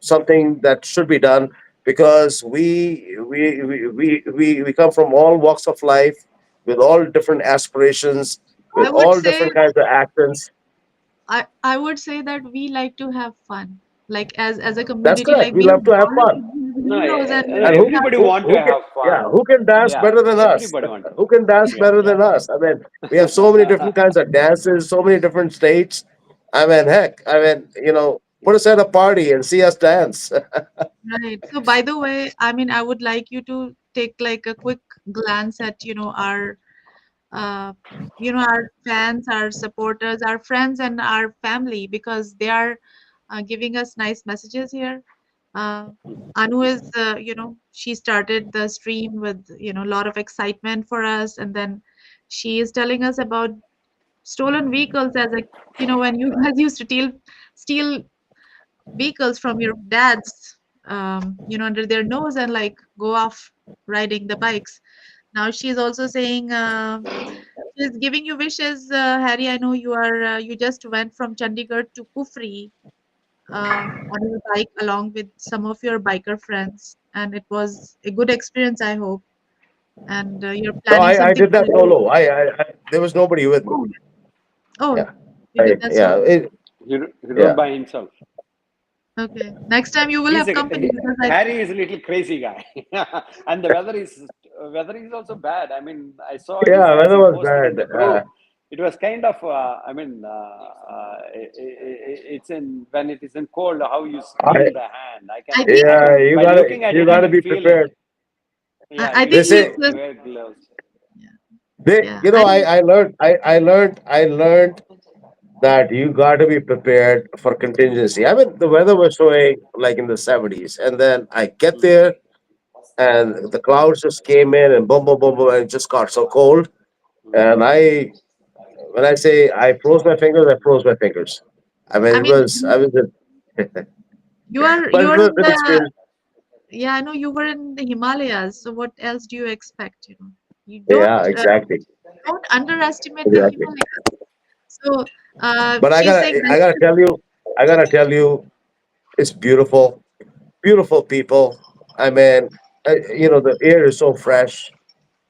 something that should be done, because we come from all walks of life, with all different aspirations, with I would all say different kinds of accents. I would say that we like to have fun. Like as a That's community, correct. like We we love have to have gone to fun. these No, heroes, and no, And everybody want to who can have yeah, fun. who can dance Yeah, better than us? everybody want to. Who can dance Yeah, better yeah. than us? I mean, we have so many different kinds of dances, so many different states. I mean, heck, put us at a party and see us dance. right. So by the way, I mean I would like you to take like a quick glance at our uh, our fans, our supporters, our friends, and our family, because they are giving us nice messages here. Uh, Anu is, she started the stream with, a lot of excitement for us, and then she is telling us about stolen vehicles, as a, when you guys used to steal vehicles from your dads, under their nose, and like go off riding the bikes. Now she's also saying, she's giving you wishes, Harry. I know you just went from Chandigarh to Kufri on your bike along with some of your biker friends, and it was a good experience, I hope. And you're No, planning I something did for that later. solo. There was nobody with me. Oh, oh, Yeah, you did that yeah, solo. He rode yeah. by himself. Okay. Next time you will have company, because I. Harry is a little crazy guy, and the weather is also bad. I mean, I saw his Yeah, as weather he was posted in bad. the group. It was kind of, I mean, it's in when it is in cold, how you I, steam the hand. I think I yeah, can by looking at you it, I gotta can be feel it. prepared. Yeah, I you They think need he's say to wear gloves. yeah, they, yeah. you know, I learned that you gotta be prepared for contingency. I mean, the weather was showing like in the 70s, and then I get Mm, there, and the clouds just came in, and boom, boom, boom, boom, and it just got so cold. mm. And when I say I froze my fingers, I froze my fingers. I mean, I mean, I was, but you it are was in a good the, experience. yeah, I know you were in the Himalayas. So what else do you expect? You Yeah, exactly, don't underestimate the exactly. Himalayas. So But she's saying I gotta tell you, I gotta tell you, it's beautiful, beautiful people. I mean, the air is so fresh.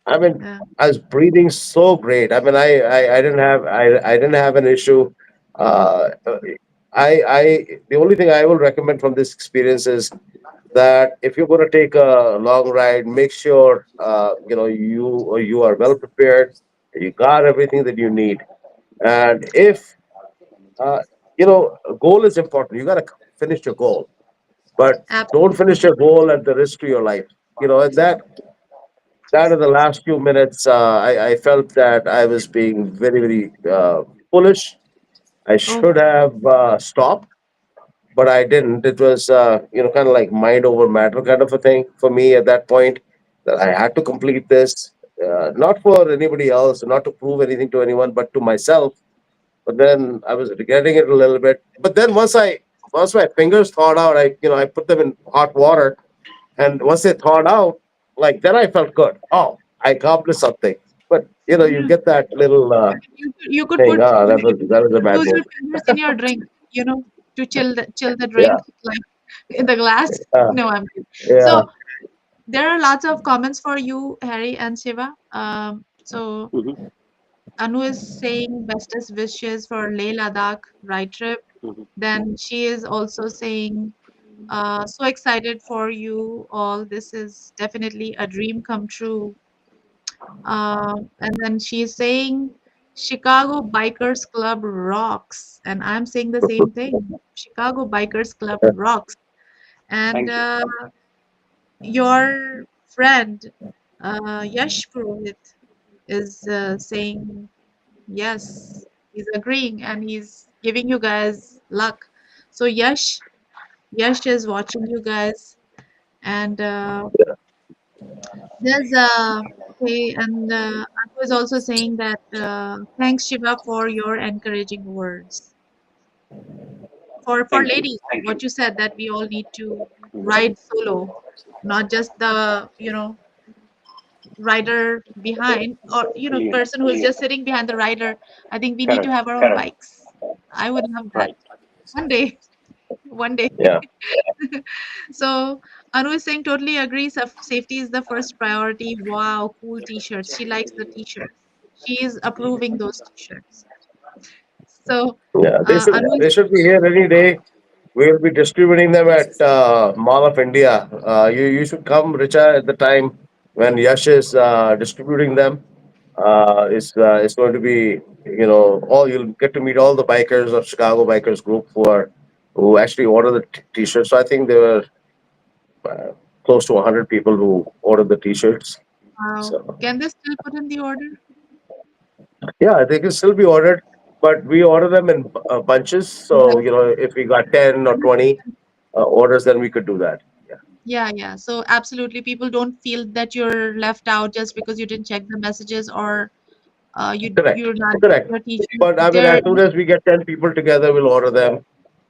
I mean, uh, I was breathing so great. I mean, I didn't have an issue. Uh, the only thing I will recommend from this experience is that if you're going to take a long ride, make sure you are well prepared. You got everything that you need, and if uh, a goal is important. You got to finish your goal, but don't absolutely. finish your goal at the risk to your life. And that in the last few minutes, I felt that I was being very, very foolish. I Oh, should have stopped, but I didn't. It was, kind of like mind over matter kind of a thing for me at that point, that I had to complete this, not for anybody else, not to prove anything to anyone, but to myself. But then I was regretting it a little bit. But then once my fingers thawed out, I put them in hot water, and once they thawed out, like then I felt good. Oh, I accomplished something. But you yeah. get that little You could thing. put Ah, that was a could bad use move. your fingers in your drink, to chill the Yeah, drink, like in the glass. uh, No, I'm kidding. yeah. So there are lots of comments for you, Harry and Shiva. So Mhm, Anu is saying bestest wishes for Leh Ladakh ride trip. mhm. Then she is also saying, so excited for you all. This is definitely a dream come true. And then she's saying, Chicago Bikers Club rocks. And I'm saying the same thing. Chicago Bikers Club rocks. And Thank you. your friend, Yash Purohit, is saying, yes, he's agreeing and he's giving you guys luck. So, Yash is watching you guys. And there's okay, and Anu is also saying that thanks Shiva for your encouraging words. For Thank you. ladies, Thank you. what you said, that we all need to ride solo, not just the rider behind, or Yeah. person who is just sitting behind the rider. I think we need to Correct. have our own bikes. I would love that Right. one day. One day. Yeah. So Anu is saying totally agrees. Safety is the first priority. Wow, cool t-shirts. She likes the t-shirts. She is approving those t-shirts. So Yeah, Anu is they should be here any day. We'll be distributing them at Mall of India. You should come, Richa, at the time when Yash is distributing them. It's going to be all you'll get to meet all the bikers of Chicago Bikers Group who actually order the t-shirts. So I think there were uh, close to 100 people who ordered the t-shirts. wow. So Can they still put in the order? Yeah, they can still be ordered, but we order them in bunches. So, if we got 10 or 20 orders, then we could do that. Yeah, Yeah, yeah. So absolutely, people don't feel that you're left out just because you didn't check the messages or correct, you're not correct. your teacher. But I mean, There, as soon as we get 10 people together, we'll order them.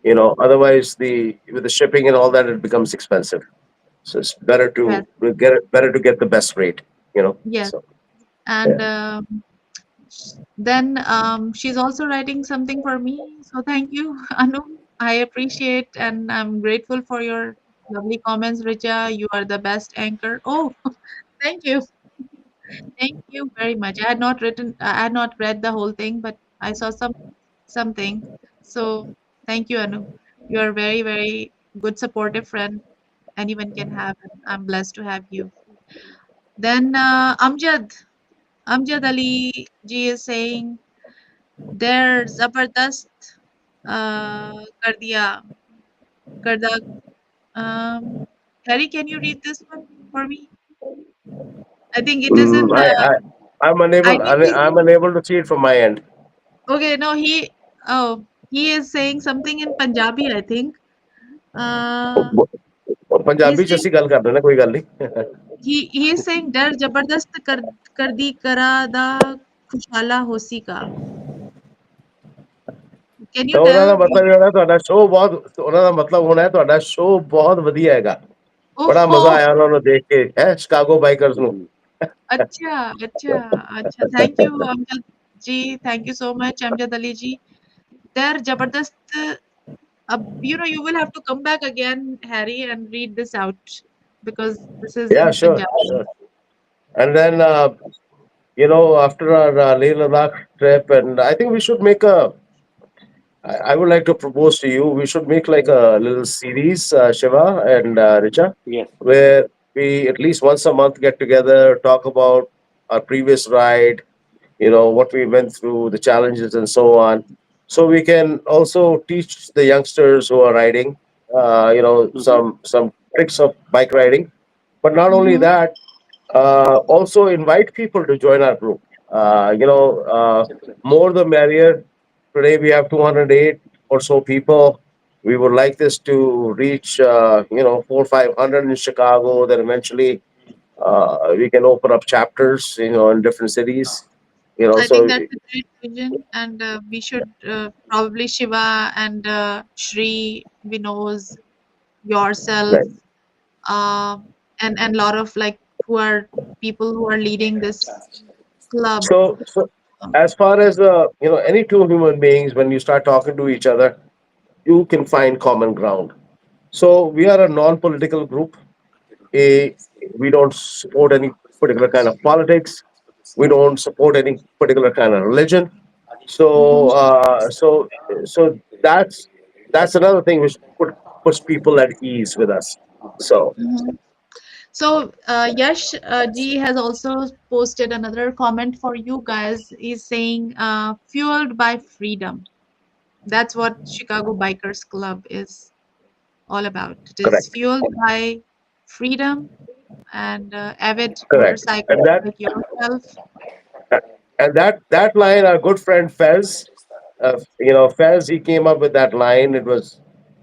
Otherwise, with the shipping and all that, it becomes expensive. So it's better yes, to get the best rate. yes. So And yeah. then she's also writing something for me. So thank you, Anu. I appreciate and I'm grateful for your lovely comments, Richa. You are the best anchor. Oh, thank you. Thank you very much. I had not read the whole thing, but I saw something. So thank you, Anu. You are very, very good, supportive friend anyone can have. And I'm blessed to have you. Then Amjad Ali ji is saying, "There Zabardast kar diya, karda." Harry, can you read this one for me? I think it is in. Mm, I'm I unable. think he's I'm in. unable to see it from my end. Okay, no, oh, he is saying something in Punjabi, I think. Uh, Punjabi he's च saying ਅਸੀਂ ਗੱਲ ਕਰਦੇ ना कोई ਗੱਲ नहीं he is saying डर जबरदस्त कर दी करा दा खुशाला होसी का. Can you ਤਾਂ ਉਹਨਾਂ ਦਾ tell what? ਮਤਲਬ ਜਿਹੜਾ ਤੁਹਾਡਾ ਸ਼ੋਅ ਬਹੁਤ ਉਹਨਾਂ ਦਾ ਮਤਲਬ ਹੋਣਾ ਹੈ ਤੁਹਾਡਾ ਸ਼ੋਅ ਬਹੁਤ ਵਧੀਆ ਹੈਗਾ Oh, ਬੜਾ ਮਜ਼ਾ oh, ਆਇਆ ਉਹਨਾਂ ਨੂੰ ਦੇਖ ਕੇ ਹੈ ਸ਼ਿਕਾਗੋ ਬਾਈਕਰਸ ਨੂੰ अच्छा, अच्छा, अच्छा. Thank you, Amjad ji. Thank you so much, Amjad Ali ji. They're jabardast. You will have to come back again, Harry, and read this out because this is yeah in sure Punjabi. sure and then after our Leh Ladakh trip and I think we should make I would like to propose to you we should make like a little series Shiva and Richa Yes. where we at least once a month get together talk about our previous ride what we went through the challenges and so on so we can also teach the youngsters who are riding Mm-hmm. some tricks of bike riding but not only Mm-hmm. that also invite people to join our group more the merrier today we have 208 or so people we would like this to reach 400 500 in Chicago then eventually we can open up chapters in different cities I think so that's a great vision, and we should probably Shiva and Shri, Vinod, yourself, right. uh, and lot of like who are people who are leading this club. So as far as any two human beings when you start talking to each other you can find common ground so we are a non-political group a we don't support any particular kind of politics we don't support any particular kind of religion so Mhm. that's another thing which puts people at ease with us so Mhm. So Yash ji has also posted another comment for you guys. He's saying, "Fueled by freedom." That's what Chicago Bikers Club is all about. It is correct fueled by freedom and avid correct and motorcyclists like yourself. that line our good friend Fez Fez he came up with that line it was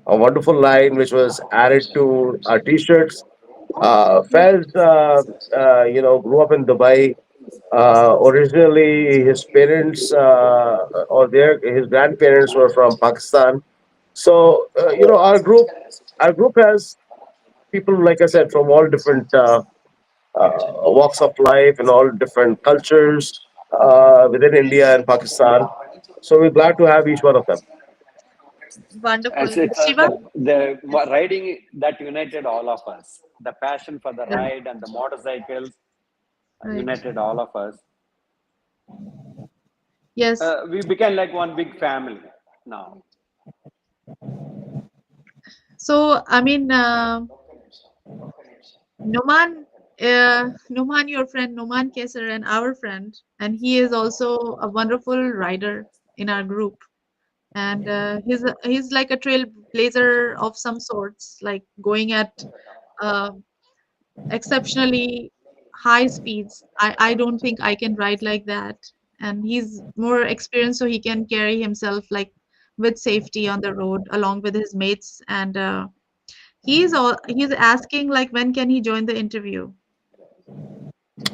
a wonderful line which was added to our t-shirts Fez grew up in Dubai originally his parents his grandparents were from Pakistan so our group has people like I said from all different walks of life and all different cultures within India and Pakistan. So we're glad to have each one of them. Wonderful. It's Shiva? the riding that united all of us. The passion for the Right. ride and the motorcycles Right. united all of us. Yes. We became like one big family now. So, I mean, Noman, your friend, Noman Kesar, and our friend, and he is also a wonderful rider in our group. And he's like a trailblazer of some sorts, like going at uh, exceptionally high speeds. I don't think I can ride like that. and he's more experienced, so he can carry himself like with safety on the road along with his mates. And he's asking like when can he join the interview?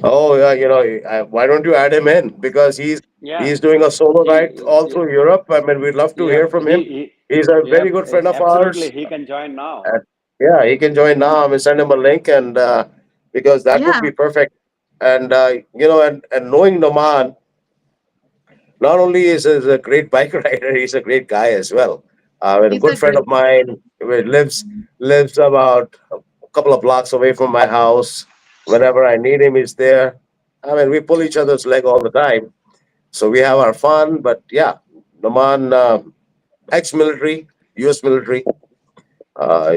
Oh yeah, why don't you add him in? Because Yeah, he's doing a solo ride all he through Europe. I mean, we'd love to hear yep, from him. He's a very yep, good friend of absolutely. ours. He can join now. And yeah, he can join now. I'm gonna send him a link, and because that would Yeah, be perfect. And and knowing Noman, not only is he a great bike rider, he's a great guy as well. And a he's a good friend great of mine who lives about a couple of blocks away from my house. Whenever I need him, he's there. I mean, we pull each other's leg all the time, so we have our fun. But yeah, Noman, ex-military, U.S. military.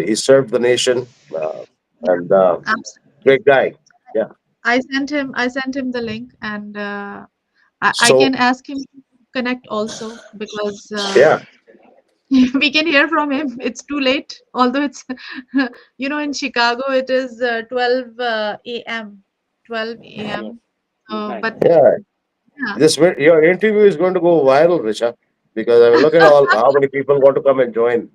He served the nation, and absolutely. great guy. Yeah. I sent him the link, and I So can ask him to connect also because yeah, we can hear from him. It's too late, although it's in Chicago it is 12 a.m. 12 Yes, a.m. midnight. But yeah. yeah, Your interview is going to go viral, Richa, because I mean, look at all how many people want to come and join.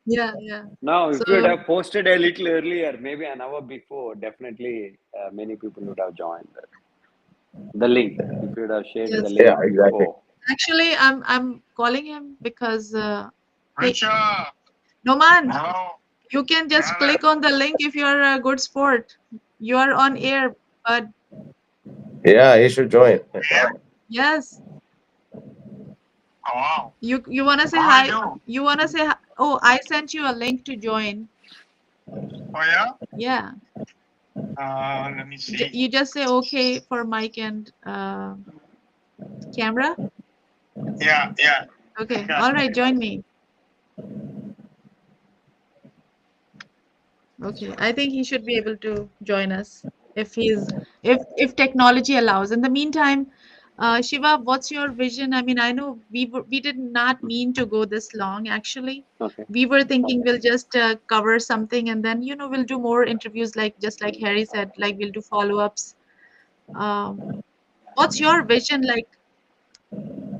yeah, yeah. Now, if you would So have posted a little earlier, maybe an hour before, definitely many people would have joined the link. If you would have shared the yes, Yeah, link exactly. before. actually, I'm calling him because hey, Richa, Noman, hello. you can just Yeah, click on the link if you're a good sport. You are on air, but Yeah, he should join. yeah. yes, Oh, wow. you wanna say What do I hi? do? You wanna say hi? Oh, I sent you a link to join. Oh, yeah? Yeah. Let me see. You just say okay for mic and camera. Yeah, yeah. I Okay. got All it. right. Join me. Okay. I think he should be able to join us if if technology allows. In the meantime, Shiva, what's your vision? I mean, I know we did not mean to go this long. Actually, Okay. we were thinking we'll just cover something and then we'll do more interviews like just like Harry said, like we'll do follow-ups. Um, what's your vision like?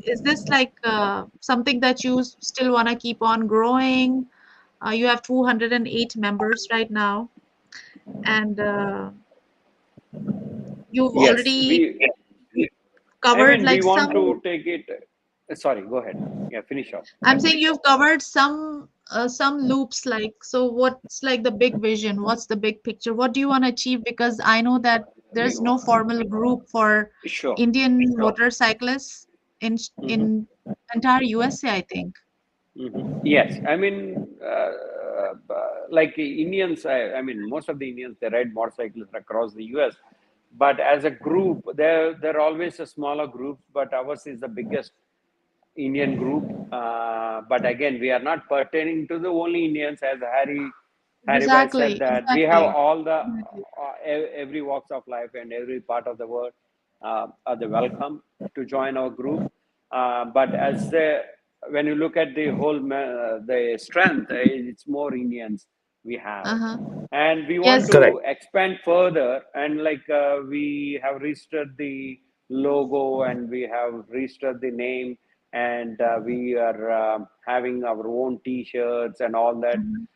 Is this like something that you still want to keep on growing? You have 208 members right now, and you've Yes, already I covered mean, we like want some. to take it. Sorry, go ahead. Yeah, finish off. I'm saying you've covered some loops. Like, so what's like the big vision? What's the big picture? What do you want to achieve? Because I know that We, there's no formal group for sure. Indian motorcyclists Hmm. in entire USA, I think. Yes, I mean, like Indians, I mean, most of the Indians they ride motorcycles across the U.S. But as a group, they're always a smaller group. But ours is the biggest Indian group. But again, we are not pertaining to the only Indians, as Harry Bhai said Exactly, that we have exactly. all the every walks of life and every part of the world are the welcome to join our group. But as when you look at the whole the strength, it's more Indians we have, Uh-huh. and we want Yes. Correct. to expand further. And like we have registered the logo and we have registered the name, and we are having our own T-shirts and all that. Mhm.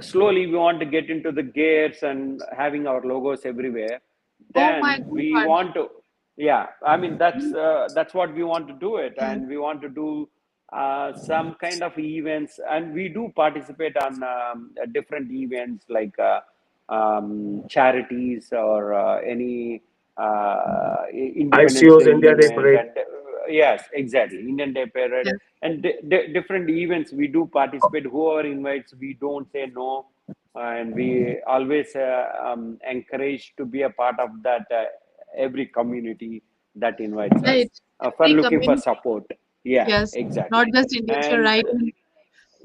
Slowly we want to get into the gears and having our logos everywhere. Oh my Then we God. want to, yeah, I mean that's what we want to do it, Yes. and we want to do some kind of events, and we do participate on different events like charities or any Independence ICO's Day India Day event. parade. And yes, exactly, Indian Day parade Yes. and different events we do participate. Whoever invites, we don't say no, and we always encourage to be a part of that every community that invites us Right. for Every looking for community. support. Yeah, Yes. Not exactly. just Indians, you're And right.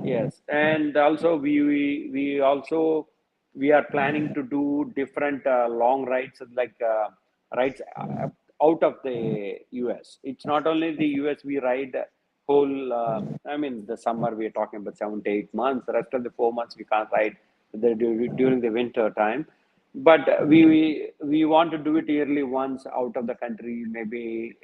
yes, and also we also we are planning to do different long rides, like rides out of the US. It's not only the US. We ride whole. I mean, the summer we are talking about 7 to 8 months. The rest of the 4 months we can't ride during the winter time. but we want to do it yearly once out of the country. Maybe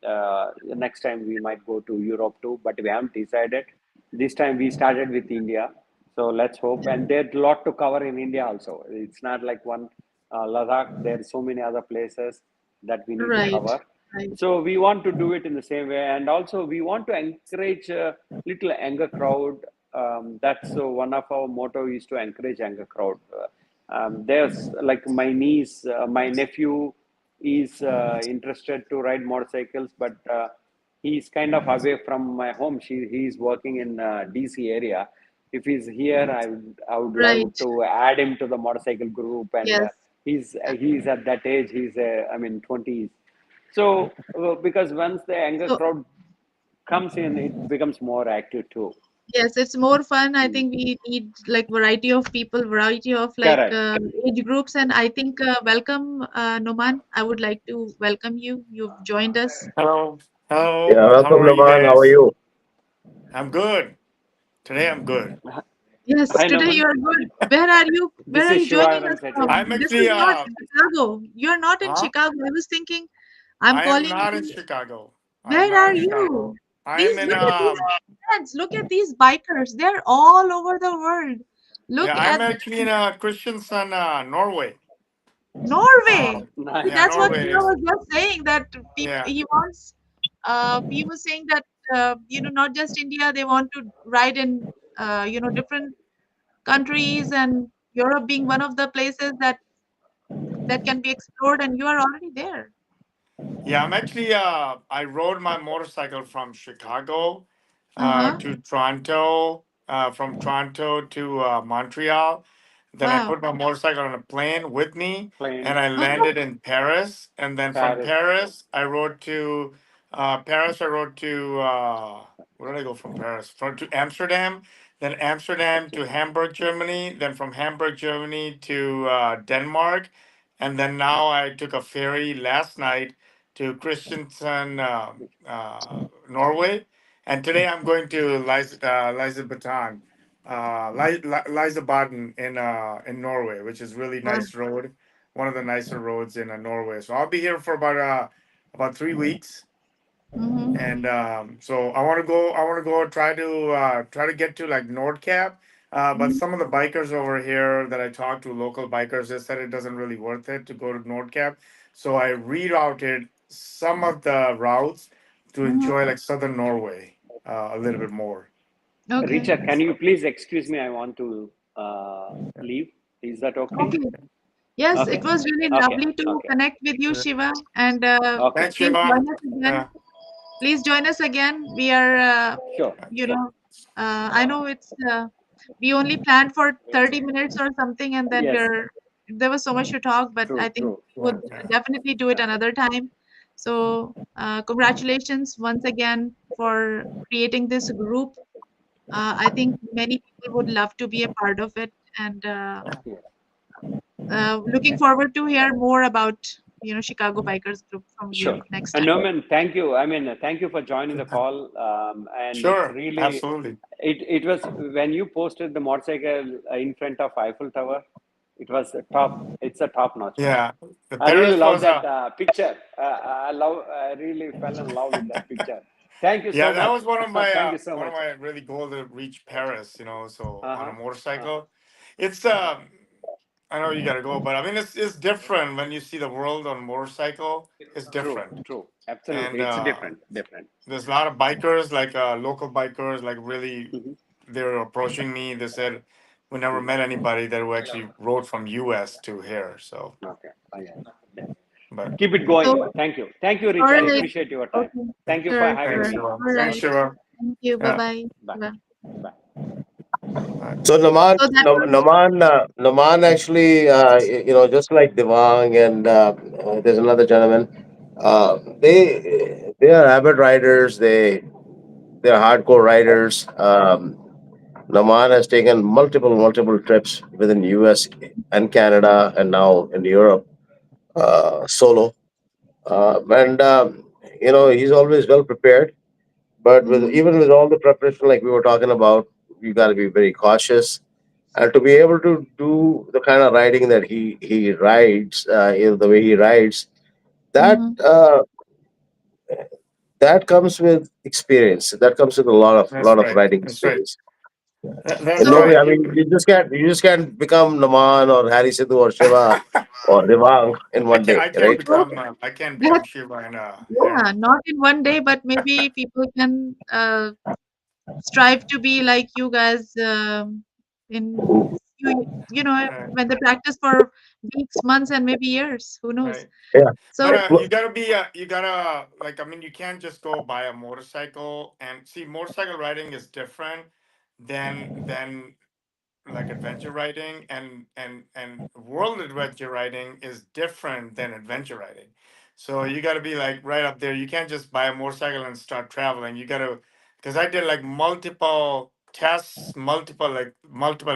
the next time we might go to Europe too, but we haven't decided. This time we started with India, so let's hope. And there's a lot to cover in India also. It's not like one Ladakh. There's so many other places that we need to Right. cover. Right. So we want to do it in the same way, and also we want to encourage a little younger crowd. That's one of our motto is to encourage younger crowd. There's like my niece, my nephew is interested to ride motorcycles, but he's kind of away from my home. He's working in DC area. If he's here, I would love Right. to add him to the motorcycle group, and Yes. he's at that age. He's I mean 20s. So because once the younger So crowd comes in, it becomes more active too. yes, it's more fun. I Mm. think we need like variety of people, variety of like Correct. age groups, and I think welcome, Noman. I would like to welcome you. You've joined us. Hello. Hello. Yeah, How welcome, are you Naman. How are guys? you? I'm good. Today I'm good. Yes, Hi, today you Naman. are good. Where are you? Where This are is you Shiva joining us alongside you. from? I'm This actually is not Chicago. You're not in huh? Chicago. I was thinking I'm I am calling not in you. Chicago. I am Where not are in you? Chicago. I am These in look at these friends. Look at these bikers. They're all over the world. yeah, Look I'm at actually in Christiansand, Norway. Norway. See, Yeah, that's Nice. what Norway Siva is was just saying that people, yeah. he wants. He was saying that not just India. They want to ride in different countries, and Europe being one of the places that can be explored, and you are already there. Yeah, I'm actually I rode my motorcycle from Chicago Uh-huh. to Toronto, from Toronto to Montreal. Then I Wow. put my motorcycle on a plane with me and Plain I Uh-huh. landed in Paris. And then from Paris. Paris, I rode to Paris. I rode to where did I go from Paris? From to Amsterdam, then Amsterdam Okay. to Hamburg, Germany. Then from Hamburg, Germany to Denmark, and then now I took a ferry last night to Christiansand, Norway, and today I'm going to Lisebaton, Lisebaden in Norway, which is really Wow. nice road, one of the nicer roads in Norway. So I'll be here for about 3 weeks, Mm-hmm. and so I want to go. I want to go try to get to like Nordcap. But Mm-hmm. some of the bikers over here that I talked to, local bikers, they said it doesn't really worth it to go to Nordcap. So I rerouted some of the routes to Mm-hmm. enjoy like southern Norway a little bit more. Okay. Richa, can you please excuse me? I want to leave. Is that okay? Okay. Yes, it Okay. was really Okay. lovely to Okay. connect with you, Yeah. Shiva, and Okay. Thanks, please Shiva. join us again. Yeah, Please join us again. We are, Sure. you Sure. know, I know it's we only planned for 30 minutes or something, and then Yes. there was so much to talk, but I True. think True. we would yeah. definitely do it another time. So, congratulations once again for creating this group. I think many people would love to be a part of it, and Yes. looking forward to hear more about Chicago Bikers Group from you Sure. next And time. Norman, thank you. I mean, thank you for joining the call. And it's Sure, really, absolutely. it was when you posted the motorcycle in front of Eiffel Tower, it was a top, it's a top notch one. Yeah, the I really Paris love was that a picture. I really fell in love with that picture. Thank you yeah. so That much. was Thank you so one of much. my really goal to reach Paris. So on a Uh-huh. Uh-huh. motorcycle, it's I know you gotta go, but I mean it's different when you see the world on motorcycle. It's True, different, true. Absolutely. and It's different, different. there's a lot of bikers like local bikers like really Hmm. they were approaching me. They said we never met anybody that who actually rode from US to here. So, Okay. Oh, yeah. Yeah. but Keep it So, going. Thank you. Thank you, all Rich. I right. appreciate your time. Okay. Thank you for Sure, having sure. thanks, me. Shiva. All Thanks, right. Shiva. Thank you. Yeah. Bye-bye. Bye. Bye. Bye. Bye. So Naman, So that was Naman actually, just like Devang and there's another gentleman. They are avid riders. They're hardcore riders. Naman has taken multiple trips within U.S. and Canada, and now in Europe solo. And he's always well prepared. But with mhm. even with all the preparation, like we were talking about, you got to be very cautious. and to be able to do the kind of riding that he rides, the way he rides, that Mm-hmm. that comes with experience. That comes with a That's lot of right. riding That's right. experience. And That's So, nobody, right. I mean, you just can't become Naman or Harry Sidhu or Shiva or Devang in one day, I can't right? so become I can't become that, Shiva and yeah, Harry. not in one day, but maybe people can strive to be like you guys in you know, Right. when they practice for weeks, months, and maybe years. Who knows? Right. Yeah. But So, you gotta be you gotta like I mean you can't just go buy a motorcycle and see motorcycle riding is different than like adventure riding and world adventure riding is different than adventure riding. So you got to be like right up there. You can't just buy a motorcycle and start traveling. You got to, because I did like multiple tests, multiple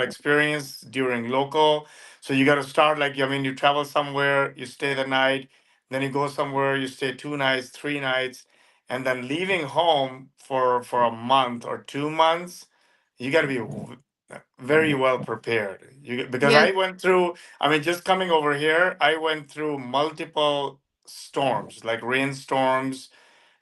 experience during local. So you got to start like I mean you travel somewhere, you stay the night, then you go somewhere, you stay 2 nights, 3 nights, and then leaving home for a month or 2 months. You got to be very well prepared. Because yes, I went through, I mean, just coming over here, I went through multiple storms, like rainstorms,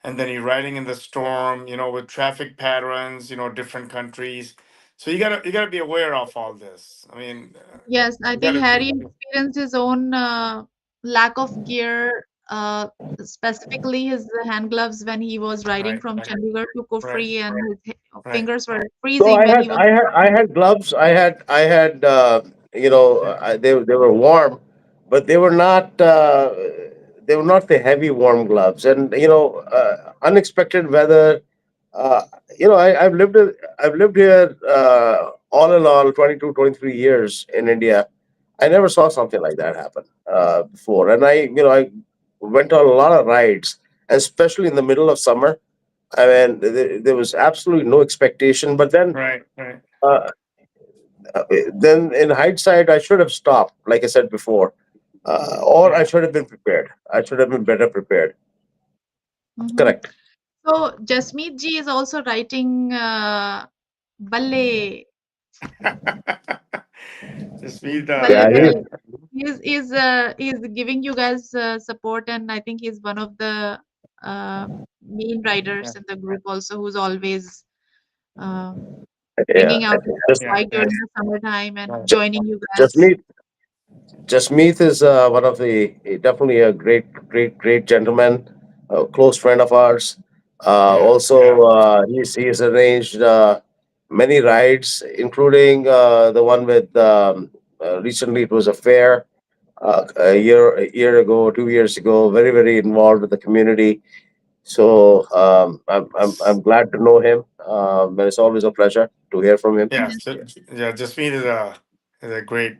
and then you're riding in the storm, with traffic patterns, different countries. So you gotta be aware of all this. I mean, yes, I you think gotta, Harry experienced his own lack of gear, specifically his hand gloves when he was riding right, from right, Chandigarh to right, Kufri, and his right, fingers were So freezing when he was. I had gloves. I had, they were warm, but they were not the heavy warm gloves. And unexpected weather. Uh, I've lived here all in all 22, 23 years in India. I never saw something like that happen before. And I went on a lot of rides, especially in the middle of summer. I mean, there was absolutely no expectation. But right, right. uh, then in hindsight, I should have stopped, like I said before, or I Yeah. should have been prepared. I should have been better prepared. Mhm. Correct. So Jasmeet ji is also writing Balle, Just be Balle Yeah, the he. Balle. He's giving you guys support, and I think he's one of the main yeah, riders in the group also, who's always um, Yeah, bringing out his just yeah, bike yeah. during the summertime and Right, joining you just guys. meet just Meet is one of the definitely a great gentleman, a close friend of ours. yeah, Also, yeah. he's arranged many rides, including the one with recently it was a fair a year ago, 2 years ago. Very involved with the community. So I'm glad to know him. And it's always a pleasure to hear from him. Yeah, Yes. yeah. Jasmeet is a great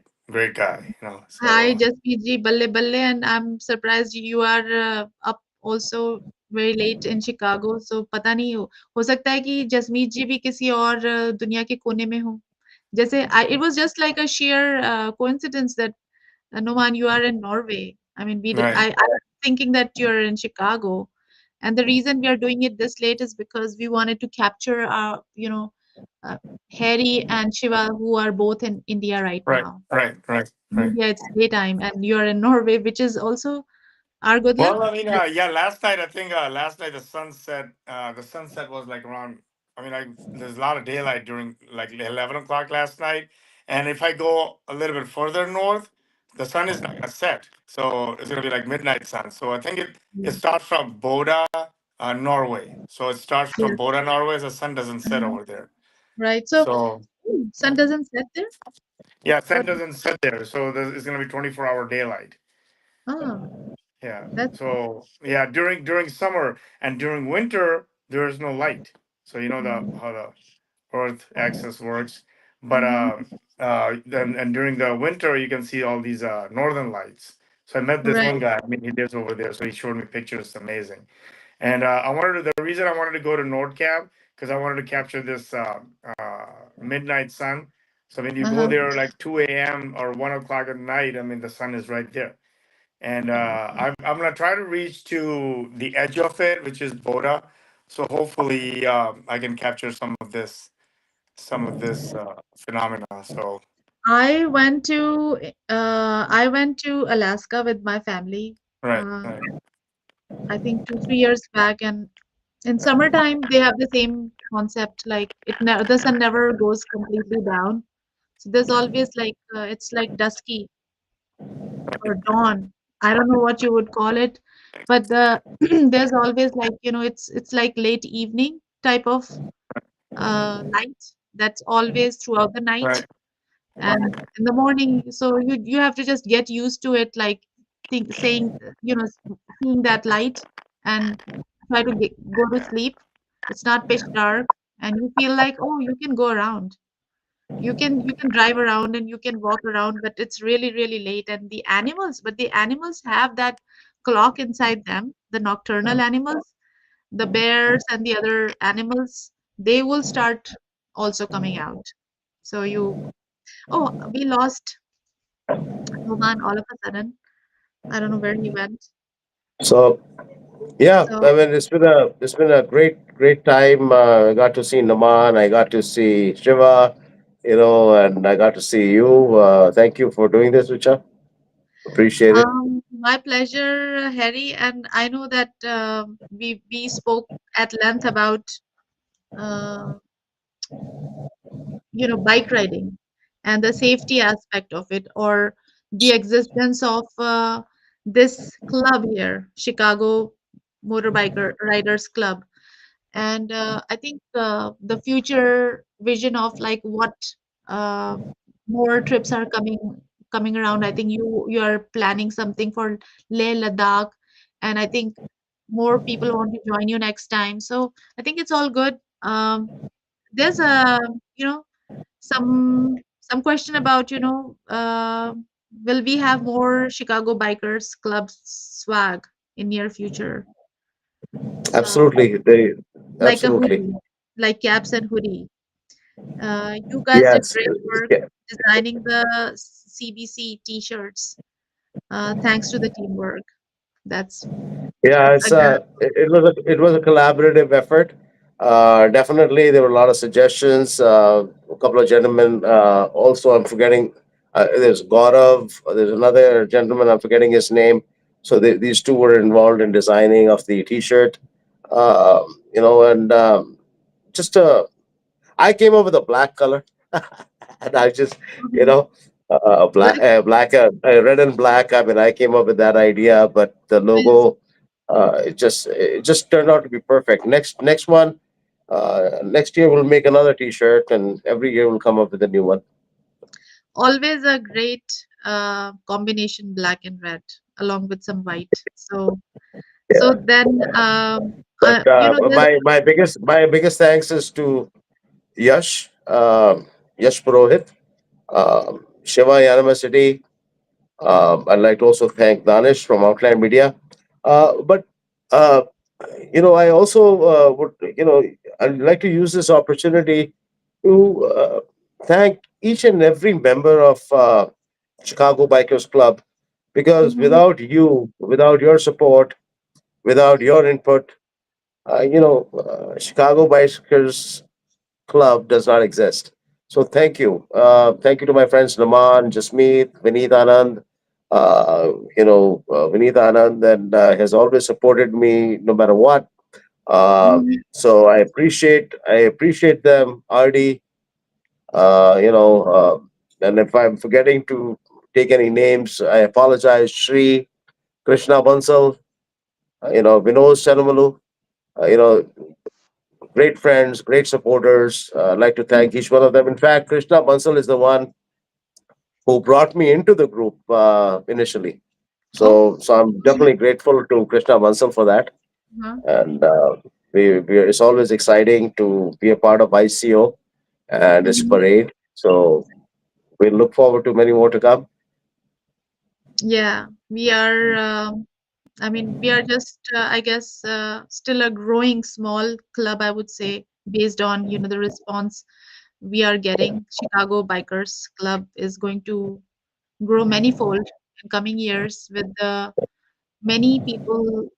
guy. Hi, So Jasmeet ji, Balle Balle, and I'm surprised you are up also very late in Chicago. So पता नहीं हो सकता है कि जसमीत जी भी किसी और दुनिया के कोने में हो. जैसे it was just like a sheer coincidence that Noman, you are in Norway. I mean, right, I was thinking that you're in Chicago, and the reason we are doing it this late is because we wanted to capture our, uh, Harry and Shiva, who are both in India right right, now. right, right, In right. India, it's daytime, and you're in Norway, which is also our good luck. Well, I mean, yeah. Last night, I think last night the sunset was like around. I mean, there's a lot of daylight during like 11 o'clock last night, and if I go a little bit further north, the sun is not gonna set. So it's gonna be like midnight sun. So I think it Mm. starts from Boda, Norway. So it starts from Yes. Boda, Norway. The sun doesn't set Mhm. over there. Right. So, So sun doesn't set there? yeah, sun Or, doesn't set there. So it's gonna be 24-hour daylight. ah, Yeah. that's So yeah, during summer and during winter there is no light. So you know the mm, how the Earth axis works. But mhm. then and during the winter you can see all these northern lights. So I met this Right. one guy. I mean, he lives over there, so he showed me pictures. It's amazing. And the reason I wanted to go to Nordcap because I wanted to capture this midnight sun. So when you go Uh-huh. there like 2 a.m. or 1 o'clock at night, I mean the sun is right there and I'm gonna try to reach to the edge of it, which is Boda. So hopefully, I can capture some of this phenomena. So I went to Alaska with my family. Right, Uh, right, I think 2 3 years back, and in summertime they have the same concept. Like the sun never goes completely down, so there's always like it's like dusky or dawn. I don't know what you would call it, but there's always like it's like late evening type of light that's always throughout the night. right, And in the morning, so you have to just get used to it, like think saying seeing that light and try to go to sleep. It's not pitch dark, and you feel like, oh, you can go around, you can drive around and you can walk around, but it's really really late. And the animals have that clock inside them, the nocturnal animals, the bears and the other animals, they will start also coming out. So oh, we lost Roman all of a sudden. I don't know where he went. So yeah, So I mean it's been a great time. I got to see Naman, I got to see Shiva, and I got to see you. Thank you for doing this, Richa. Appreciate it. my pleasure, Harry. And I know that we spoke at length about uh, bike riding and the safety aspect of it, or the existence of this club here, Chicago Motorbiker Riders Club. And I think the future vision of like what uh, more trips are coming around. I think you are planning something for Leh Ladakh, and I think more people want to join you next time. So I think it's all good. There's a you know some question about will we have more Chicago Bikers Club swag in near future? So Absolutely. They like a absolutely. hoodie, like caps and hoodie. You guys did Yes. great work Yeah. designing the CBC t-shirts. Thanks to the teamwork. That's Yeah, it's a good. it was a collaborative effort. Definitely, there were a lot of suggestions. A couple of gentlemen. Also, I'm forgetting. There's Gaurav. There's another gentleman. I'm forgetting his name. So these two were involved in designing of the T-shirt. And just I came up with a black color, and I just you Mhm. know Like red and black. I mean, I came up with that idea, but the always, logo, it just turned out to be perfect. Next one, next year we'll make another T-shirt, and every year we'll come up with a new one. always a great combination, black and red, along with some white. So Yeah, then, but there's my biggest thanks is to Yash, Yash Purohit, Shiva University. I'd like to also thank Danish from Outline Media. But uh, I also I'd like to use this opportunity to thank each and every member of Chicago Bikers Club, because Mhm. without your support, without your input, Chicago Bikers Club does not exist. So thank you. Thank you to my friends Naman, Jasmeet, Vineet Anand. Vineet Anand and has always supported me no matter what. Mhm. So I appreciate them, RD. And if I'm forgetting to take any names, I apologize. Shri, Krishna Bansal, Vinod Senamalu, great friends, great supporters. I'd like to thank each one of them. In fact, Krishna Bansal is the one who brought me into the group initially. Oh, So I'm definitely grateful to Krishna Bansal for that. uh-huh. And it's always exciting to be a part of ICO and its Mhm. parade. So we look forward to many more to come. Yeah, we are. I mean, we are just, I guess, still a growing small club, I would say, based on, the response we are getting. Chicago Bikers Club is going to grow manifold in coming years with the many people,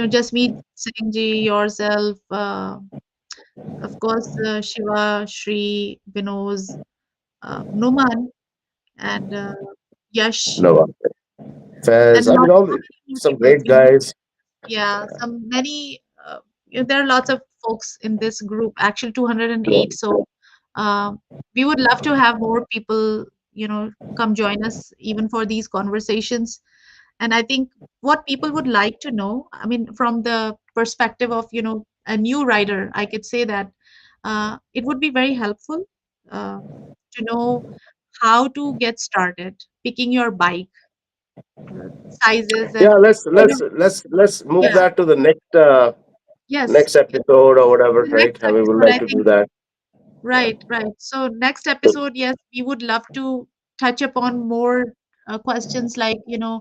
just me, Singh yourself, of course, Shiva, Shri, Vinod, Numan, and Yash, No, and Fez. I mean, so many more some people. great guys. Yeah, some many. There are lots of folks in this group. Actually, Yeah, 208. So uh, we would love to have more people, come join us even for these conversations. And I think what people would like to know, I mean, from the perspective of, a new rider, I could say that it would be very helpful uh, to know how to get started picking your bike, sizes, yeah. and Let's move yeah, that to the yes, next episode or whatever, the right? next I mean, we'd episode, like I to do think. that. Yeah. Right, right. So next So, episode, yes, we would love to touch upon more questions like, sure.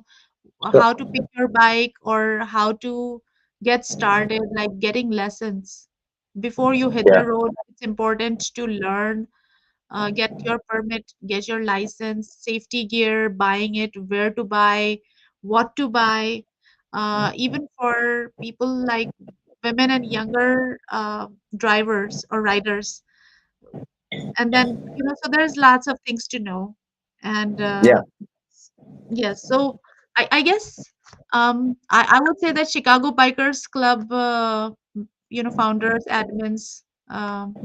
how to pick your bike or how to get started, like getting lessons. Before you hit Yeah. the road, it's important to learn, get your permit, get your license, safety gear, buying it, where to buy, what to buy. Even for people like women and younger drivers or riders, and then so there's lots of things to know. And Yeah. yes, so I guess I would say that Chicago Bikers Club, founders, admins, um,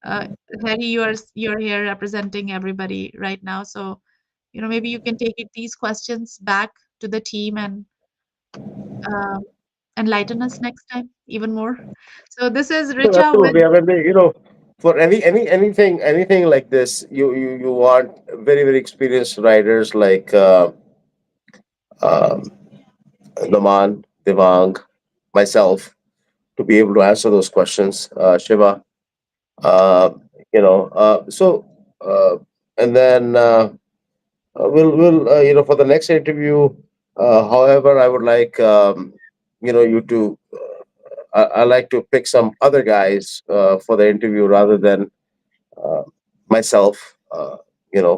uh, Harry, you're here representing everybody right now, so maybe you can take these questions back to the team and uh, enlighten us next time even more. So this is Sure, Richa with. absolutely. I mean, for anything like this, you want very experienced riders like um, Naman, Devang, myself to be able to answer those questions. Shiva, uh, so uh, and then we'll for the next interview. However, I would like you to. I like to pick some other guys for the interview rather than uh, myself.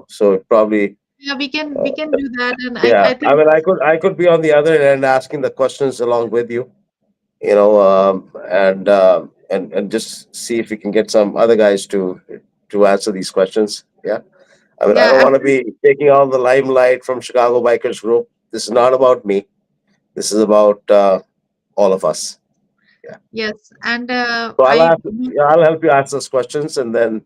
So probably, Yeah, we can uh, do that, and I yeah. I think. mean, I could be on the other end asking the questions along with you. And just see if we can get some other guys to answer these questions. Yeah. I mean, I Yeah, don't want to absolutely. be taking all the limelight from Chicago Bikers Group. This is not about me. This is about all of us. Yeah. Yes, and So I'll help you answer those questions, and then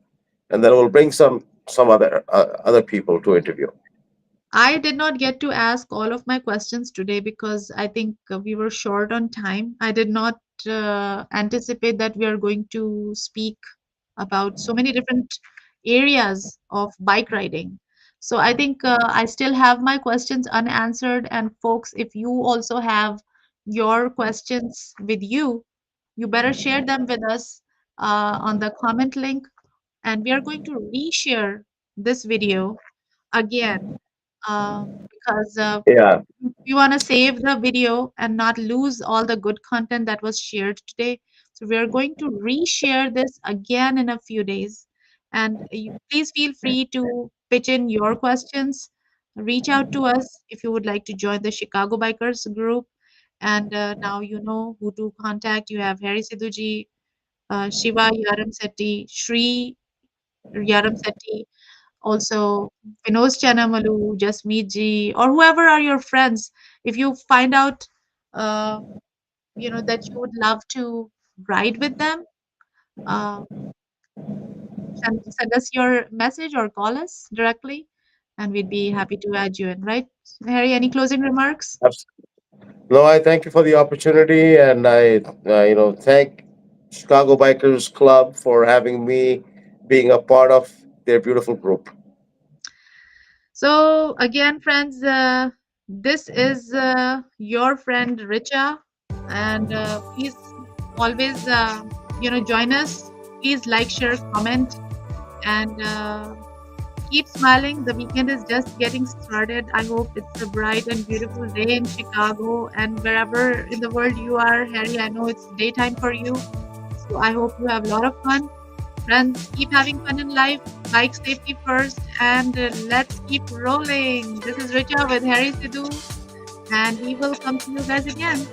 we'll bring some other people to interview. I did not get to ask all of my questions today because I think we were short on time. I did not anticipate that we are going to speak about so many different areas of bike riding. So I think I still have my questions unanswered. And folks, if you also have your questions with you, you better share them with us on the comment link. And we are going to reshare this video again, because Yeah, we want to save the video and not lose all the good content that was shared today. So we are going to reshare this again in a few days. And you, please feel free to pitch in your questions. Reach out to us if you would like to join the Chicago Bikers group. And now you know who to contact. You have Harry Sidhuji, Shiva Yaramsetti, Shri Yaramsetti, also Vinod Chanamalu, Jasmeet ji, or whoever are your friends. If you find out, uh, that you would love to ride with them, uh, send us your message or call us directly, and we'd be happy to add you in. Right, Harry? Any closing remarks? absolutely. No, I thank you for the opportunity, and I thank Chicago Bikers Club for having me being a part of their beautiful group. So again, friends, this is your friend Richa, and please always join us. Please like, share, comment, and keep smiling. The weekend is just getting started. I hope it's a bright and beautiful day in Chicago and wherever in the world you are, Harry. I know it's daytime for you, so I hope you have a lot of fun. Friends, keep having fun in life. Bike safety first, and let's keep rolling. This is Richa with Harry Sidhu, and we will come to you guys again.